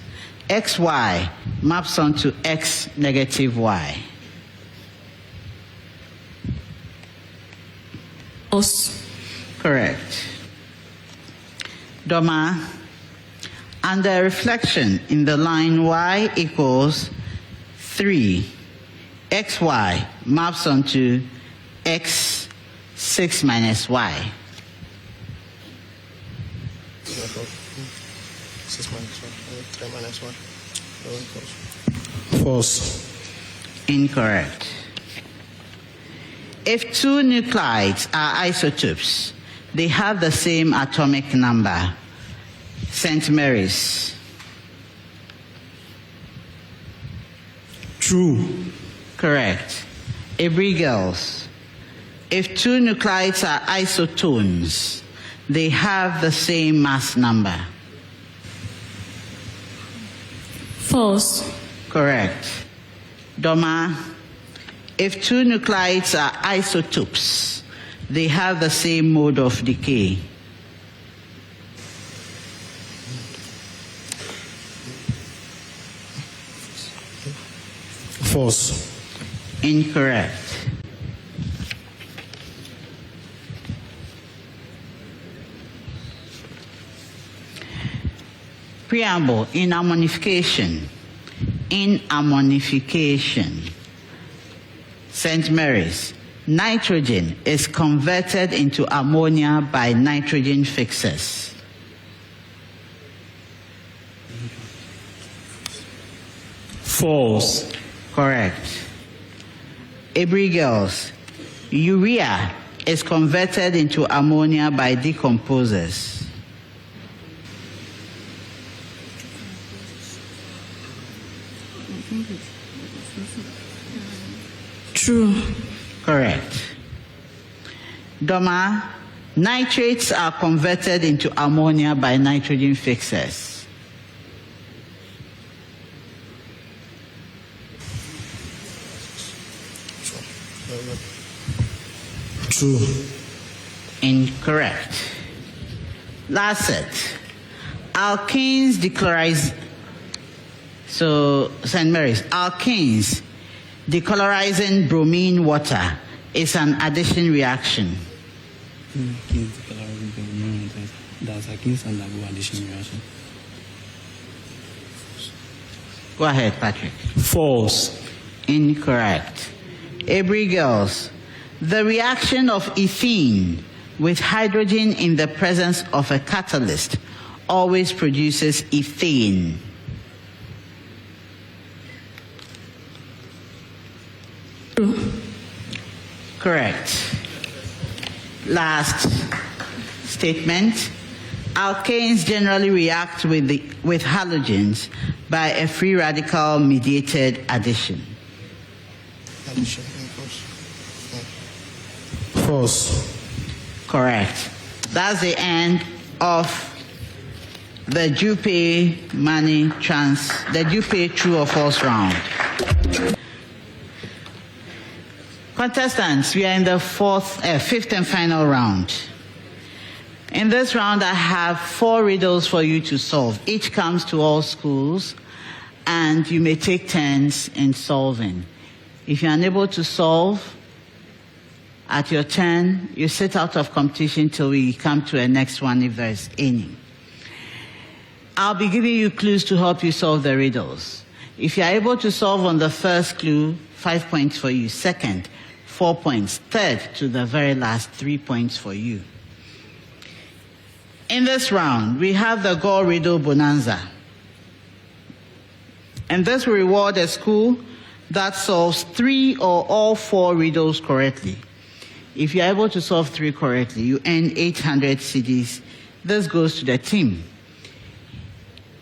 xy maps onto x negative y. False. Correct. Dormaa. Under a reflection in the line y equals 3, xy maps onto x 6 minus y. 6 minus 1, 3 minus 1. False. Incorrect. If two nuclides are isotopes, they have the same atomic number. St. Mary's. True. Correct. Aburi girls. If two nuclides are isotones, they have the same mass number. False. Correct. Dormaa. If two nuclides are isotopes, they have the same mode of decay. False. Incorrect. Preamble. In ammonification. In ammonification. St. Mary's. Nitrogen is converted into ammonia by nitrogen fixers. False. Correct. Aburi girls. Urea is converted into ammonia by decomposers. True. Correct. Dormaa. Nitrates are converted into ammonia by nitrogen fixers. True. Incorrect. Last set. Alkanes dechlorize. So, St. Mary's. Alkanes decolorizing bromine water is an addition reaction. Go ahead, Patrick. False. Incorrect. Aburi girls. The reaction of ethene with hydrogen in the presence of a catalyst always produces ethane. True. Correct. Last statement. Alkanes generally react with halogens by a free radical mediated addition. False. Correct. That's the end of the Jupe the Jupe true or false round. Contestants, we are in the fifth and final round. In this round, I have 4 riddles for you to solve. Each comes to all schools, and you may take turns in solving. If you're unable to solve, at your turn, you sit out of competition till we come to a next one if there's any. I'll be giving you clues to help you solve the riddles. If you're able to solve on the first clue, 5 points for you. Second, 4 points. Third, to the very last, 3 points for you. In this round, we have the Gore Riddle Bonanza. And this will reward a school that solves 3 or all 4 riddles correctly. If you're able to solve 3 correctly, you earn 800 cedis. This goes to the team.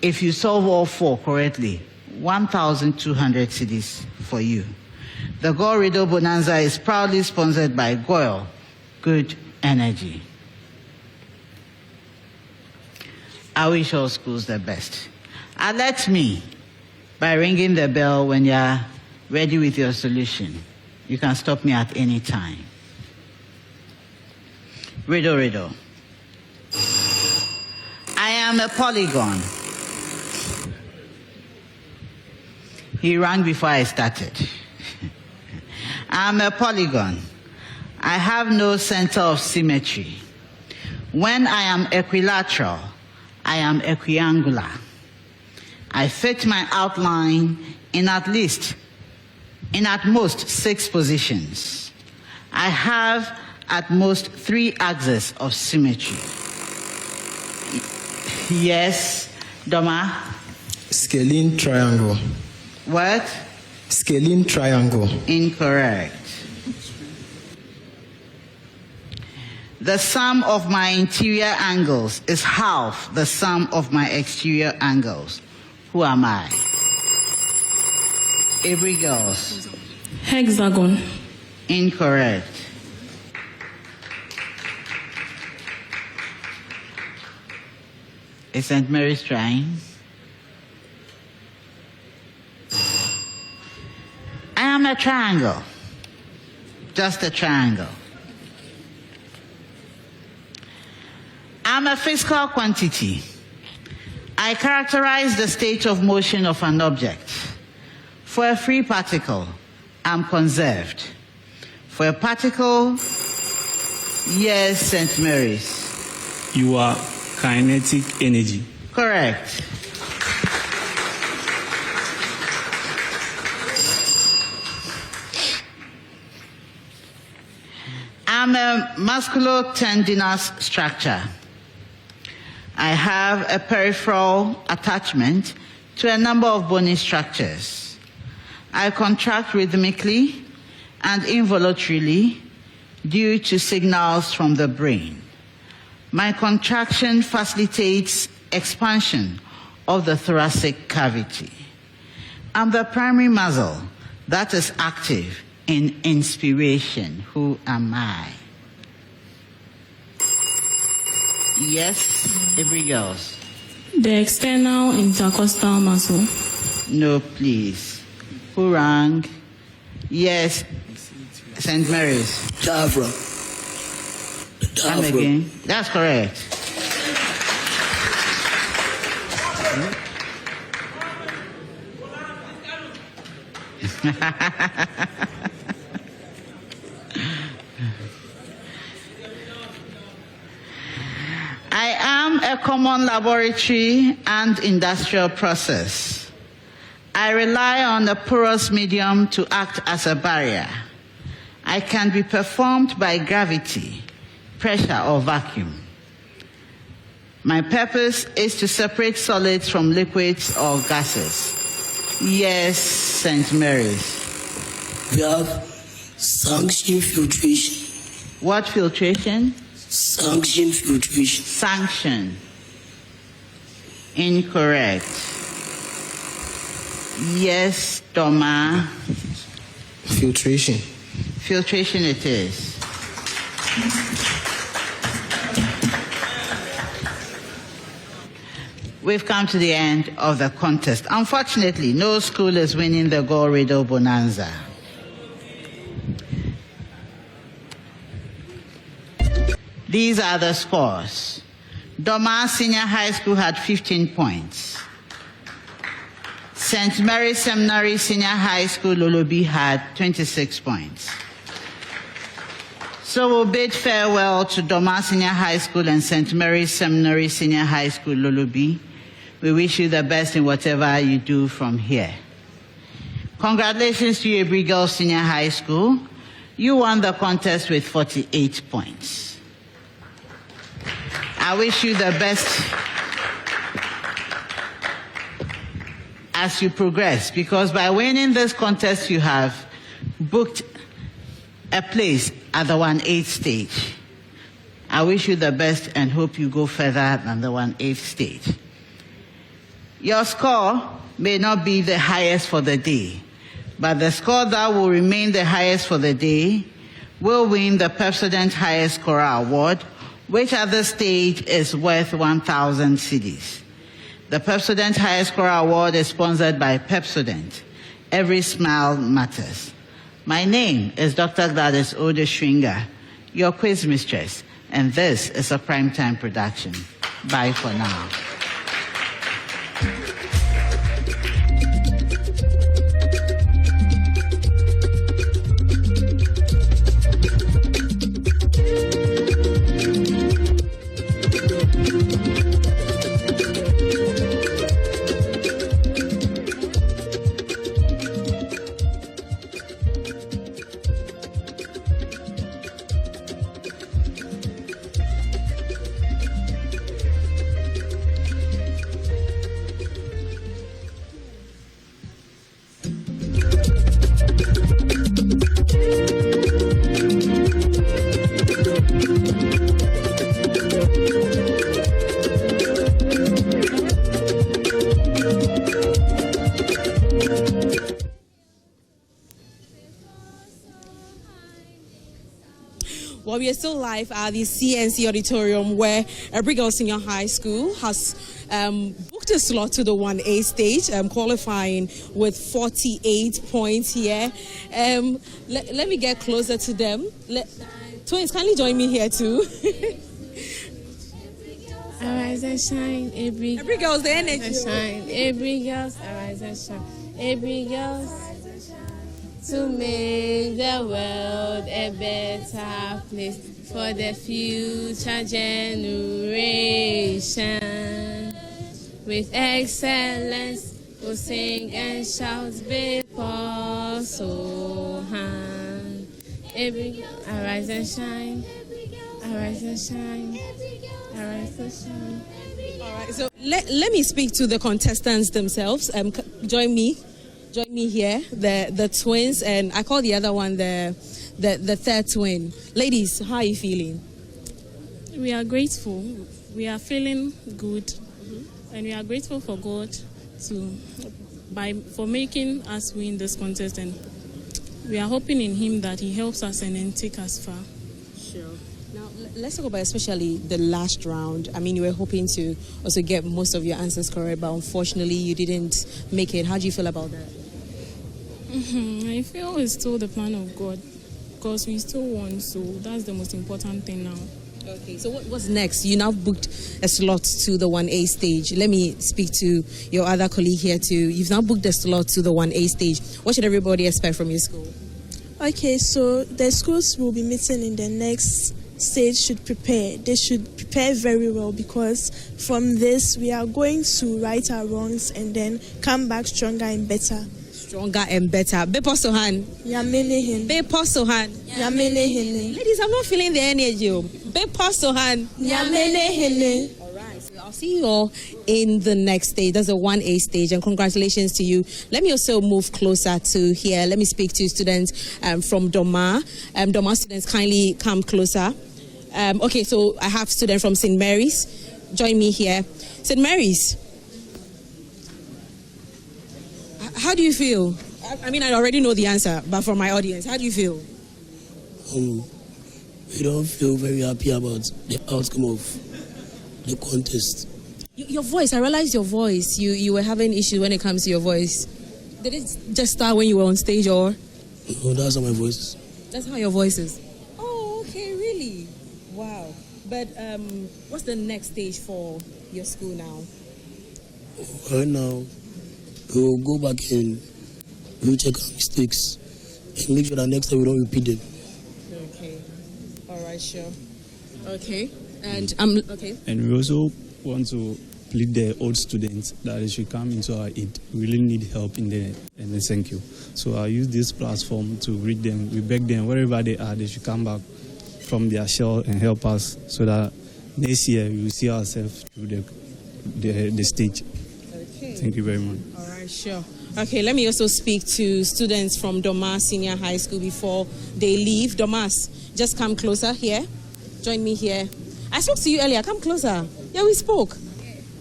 If you solve all 4 correctly, 1,200 cedis for you. The Gold Riddle Bonanza is proudly sponsored by Goyle Good Energy. I wish all schools the best. Alert me by ringing the bell when you're ready with your solution. You can stop me at any time. Riddle, riddle. I am a polygon. He rang before I started. I'm a polygon. I have no center of symmetry. When I am equilateral, I am equiangular. I fit my outline in at most 6 positions. I have at most 3 axes of symmetry. Yes, Dormaa? Scalene triangle. What? Scalene triangle. Incorrect. The sum of my interior angles is half the sum of my exterior angles. Who am I? Aburi girls. Hexagon. Incorrect. Is St. Mary's trying? I am a triangle. Just a triangle. I'm a physical quantity. I characterize the state of motion of an object. For a free particle, I'm conserved. For a particle, yes, St. Mary's. You are kinetic energy. Correct. I'm a musculotendinous structure. I have a peripheral attachment to a number of bony structures. I contract rhythmically and involuntarily due to signals from the brain. My contraction facilitates expansion of the thoracic cavity. I'm the primary muscle that is active in inspiration. Who am I? Yes, Aburi girls. The external intercostal muscle. No, please. Who rang? Yes, St. Mary's. Diaphragm. Come again. That's correct. I am a common laboratory and industrial process. I rely on a porous medium to act as a barrier. I can be performed by gravity, pressure, or vacuum. My purpose is to separate solids from liquids or gases. Yes, St. Mary's. We have sanction filtration. What filtration? Sanction filtration. Sanction. Incorrect. Yes, Dormaa. Filtration. Filtration it is. We've come to the end of the contest. Unfortunately, no school is winning the Gold Riddle Bonanza. These are the scores. Dormaa Senior High School had 15 points. St. Mary's Seminary Senior High School, Lolobi, had 26 points. So we'll bid farewell to Dormaa Senior High School and St. Mary's Seminary Senior High School, Lolobi. We wish you the best in whatever you do from here. Congratulations to you, Aburi Girls Senior High School. You won the contest with 48 points. I wish you the best as you progress, because by winning this contest, you have booked a place at the 1/8 stage. I wish you the best and hope you go further than the 1/8 stage. Your score may not be the highest for the day, but the score that will remain the highest for the day will win the Pepsodent Highest Scorer Award, which at this stage is worth 1,000 cedis. The Pepsodent Highest Scorer Award is sponsored by Pepsodent. Every smile matters. My name is Dr. Gladys Odeshringa, your quiz mistress, and this is a Primetime production. Bye for now. Well, we are still live at the CNC auditorium where Aburi Senior High School has booked a slot to the 1A stage, qualifying with 48 points here. Let me get closer to them. Twins, kindly join me here too. Arise and shine, Aburi girls, the energy. Shine, Aburi girls, arise and shine, Aburi girls. To make the world a better place for the future generation. With excellence, we'll sing and shout before so hand. Arise and shine, arise and shine, arise and shine. All right, so let me speak to the contestants themselves. Join me here, the twins, and I call the other one the third twin. Ladies, how are you feeling? We are grateful. We are feeling good, and we are grateful for God for making us win this contest, and we are hoping in Him that He helps us and then take us far. Sure. Now, let's talk about especially the last round. I mean, you were hoping to also get most of your answers correct, but unfortunately you didn't make it. How do you feel about that? I feel it's still the plan of God, because we still won, so that's the most important thing now. Okay, so what's next? You now booked a slot to the 1A stage. Let me speak to your other colleague here too. You've now booked a slot to the 1A stage. What should everybody expect from your school? Okay, so the schools will be meeting in the next stage should prepare. They should prepare very well, because from this we are going to right our wrongs and then come back stronger and better. Stronger and better. Bepo Sohan. Yamene Bepo Sohan. Yamene. Ladies, I'm not feeling the energy. Bepo Sohan. Yamene. All right, so I'll see you all in the next stage. That's a 1A stage, and congratulations to you. Let me also move closer to here. Let me speak to students from Dormaa. Dormaa students, kindly come closer. Okay, so I have students from St. Mary's. Join me here. St. Mary's. How do you feel? I mean, I already know the answer, but for my audience, how do you feel? We don't feel very happy about the outcome of the contest. Your voice, I realized your voice. You were having issues when it comes to your voice. Did it just start when you were on stage, or? No, that's how my voice is. That's how your voice is? Oh, okay, really? Wow. But what's the next stage for your school now? Right now, we will go back and recheck our mistakes and make sure that next time we don't repeat them. Okay. All right, sure. Okay. And okay. And we also want to plead the old students that they should come into our aid. We really need help in the NSMQ. So I'll use this platform to read them. We beg them, wherever they are, they should come back from their shell and help us, so that next year we will see ourselves through the stage. Okay. Thank you very much. All right, sure. Okay, let me also speak to students from Dormaa Senior High School before they leave. Dormaa, just come closer here. Join me here. I spoke to you earlier. Come closer. Yeah, we spoke.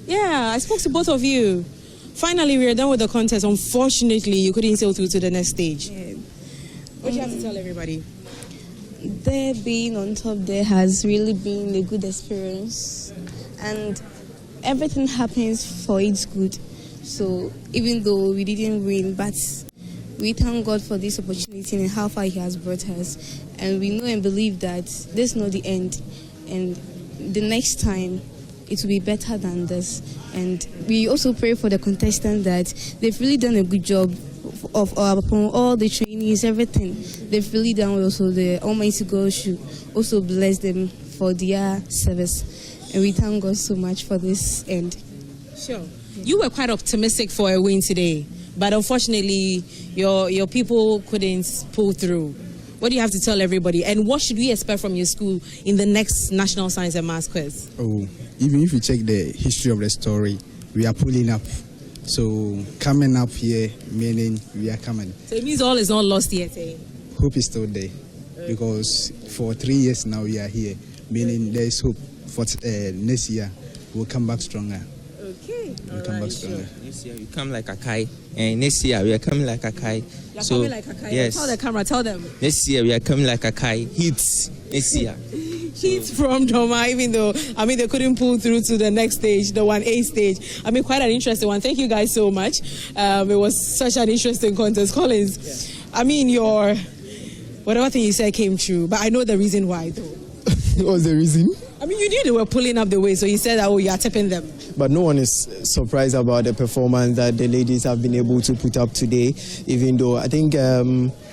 Yeah, I spoke to both of you. Finally, we are done with the contest. Unfortunately, you couldn't sail through to the next stage. Yeah. What do you have to tell everybody? There being on top there has really been a good experience, and everything happens for its good. So even though we didn't win, but we thank God for this opportunity and how far He has brought us. And we know and believe that this is not the end, and the next time it will be better than this. And we also pray for the contestants that they've really done a good job of all the trainees, everything. They've really done well. So the Almighty God should also bless them for their service. And we thank God so much for this end. Sure. You were quite optimistic for a win today, but unfortunately, your people couldn't pull through. What do you have to tell everybody? And what should we expect from your school in the next National Science and Maths quiz? Oh, even if you check the history of the story, we are pulling up. So coming up here, meaning we are coming. So it means all is not lost yet, eh? Hope is still there. Because for 3 years now we are here, meaning there is hope. For next year, we'll come back stronger. Okay. We'll come back stronger. This year we come like a kai, and next year we are coming like a kai. You're coming like a kai. Yes. Tell the camera, tell them. Next year we are coming like a kai. Hits next year. Hits from Dormaa, even though, they couldn't pull through to the next stage, the 1A stage. Quite an interesting one. Thank you guys so much. It was such an interesting contest. Collins, your whatever thing you said came true, but I know the reason why, though. What was the reason? You knew they were pulling up the way, so you said that, you are tipping them. But no one is surprised about the performance that the ladies have been able to put up today, even though I think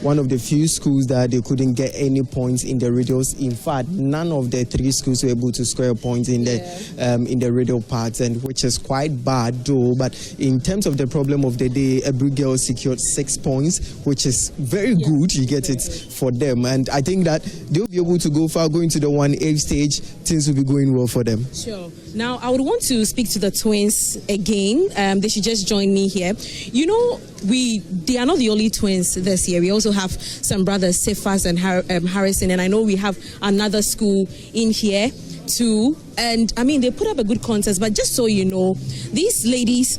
one of the few schools that they couldn't get any points in the riddles. In fact, none of the 3 schools were able to score points in the riddle parts, and which is quite bad though. But in terms of the problem of the day, Aburi girls secured 6 points, which is very good. You get it for them, and I think that they'll be able to go far, going to the 1A stage. Things will be going well for them. Sure. Now, I would want to speak to the twins again. They should just join me here. They are not the only twins this year. We also have some brothers, Cephas and Harrison, and I know we have another school in here too. And they put up a good contest, but just so you know, these ladies,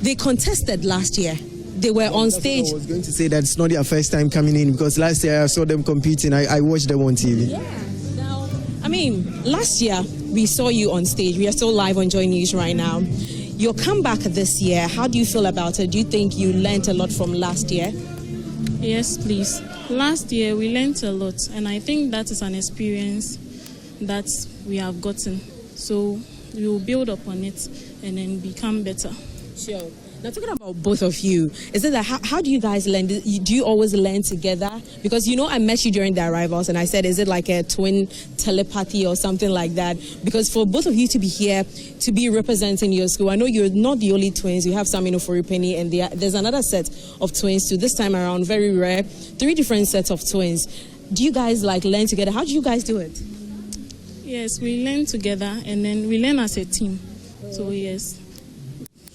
they contested last year. They were on stage. I was going to say that it's not their first time coming in, because last year I saw them competing. I watched them on TV. Yeah. Now, last year we saw you on stage. We are still live on Joy News right now. Your comeback this year, how do you feel about it? Do you think you learned a lot from last year? Yes, please. Last year we learned a lot, and I think that is an experience that we have gotten. So we will build upon it and then become better. Sure. Now, talking about both of you, is it that how do you guys learn? Do you always learn together? Because I met you during the arrivals, and I said, is it like a twin telepathy or something like that? Because for both of you to be here, to be representing your school, I know you're not the only twins. You have some in Ofori-Penny, and there's another set of twins too. This time around, very rare, 3 different sets of twins. Do you guys learn together? How do you guys do it? Yes, we learn together, and then we learn as a team. So yes.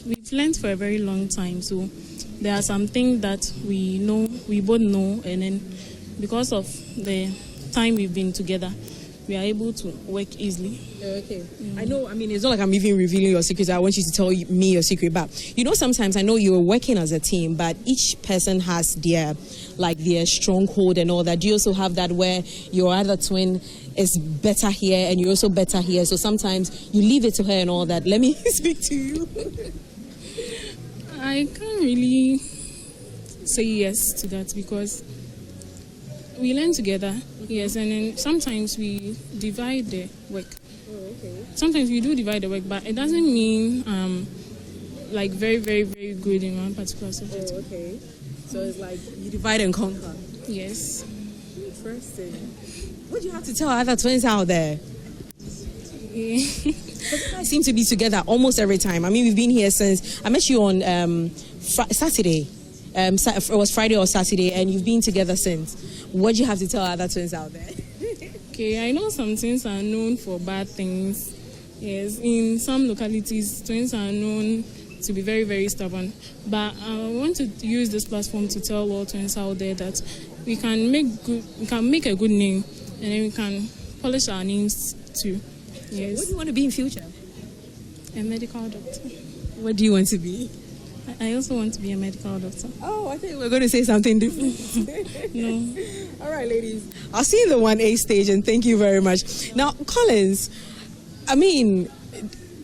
We've learned for a very long time, so there are some things that we both know, and then because of the time we've been together, we are able to work easily. Okay. Mm-hmm. I know, it's not like I'm even revealing your secrets. I want you to tell me your secret, but sometimes I know you're working as a team, but each person has their stronghold and all that. Do you also have that where your other twin is better here and you're also better here? So sometimes you leave it to her and all that. Let me speak to you. I can't really say yes to that because we learn together, yes, and then sometimes we divide the work. Oh, okay. Sometimes we do divide the work, but it doesn't mean very, very, very good in one particular subject. Oh, okay. So it's like you divide and conquer. Yes. Interesting. What do you have to tell other twins out there? Yeah. But you guys seem to be together almost every time. We've been here since I met you on Saturday. It was Friday or Saturday, and you've been together since. What do you have to tell other twins out there? Okay, I know some twins are known for bad things. Yes, in some localities, twins are known to be very, very stubborn. But I want to use this platform to tell all twins out there that we can make a good name, and then we can polish our names too. Yes. What do you want to be in future? A medical doctor. What do you want to be? I also want to be a medical doctor. Oh, I think we're going to say something different. No. All right, ladies. I'll see you in the 1A stage, and thank you very much. Now, Collins, I mean,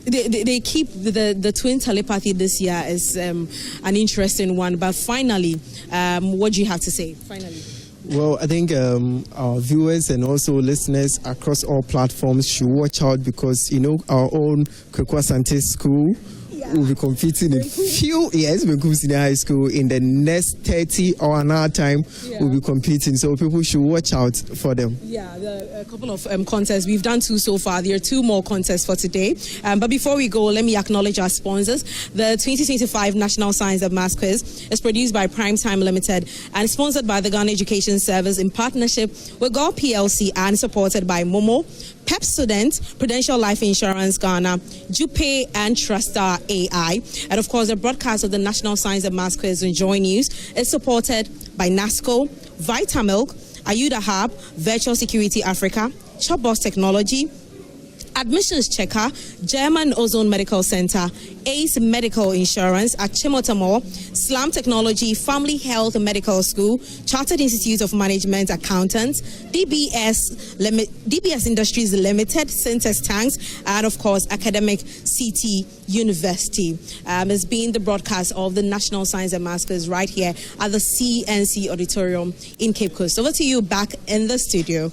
they keep the twin telepathy this year as an interesting one, but finally, what do you have to say? Finally. Well, I think our viewers and also listeners across all platforms should watch out because, our own Kwekwa Sante School will be competing in few years Bekum Senior High School in the next 30 or an hour time. Will be competing, so people should watch out for them. Yeah, a couple of contests. We've done 2 so far. There are 2 more contests for today. But before we go, let me acknowledge our sponsors. The 2025 National Science and Maths Quiz is produced by Primetime Limited and sponsored by the Ghana Education Service in partnership with GOL PLC and supported by Momo, PEP Student, Prudential Life Insurance Ghana, Jupe, and Trustar AI. And of course, the broadcast of the National Science and Maths Quiz on Joy News is supported by NASCO, Vitamilk, Ayuda Hub, Virtual Security Africa, Chopbox Technology, Admissions Checker, German Ozone Medical Center, ACE Medical Insurance at Chimotamo, Slam Technology, Family Health Medical School, Chartered Institute of Management Accountants, DBS Industries Limited, Syntex Tanks, and of course, Academic CT University. It's been the broadcast of the National Science and Maths Quiz right here at the CNC Auditorium in Cape Coast. Over to you back in the studio.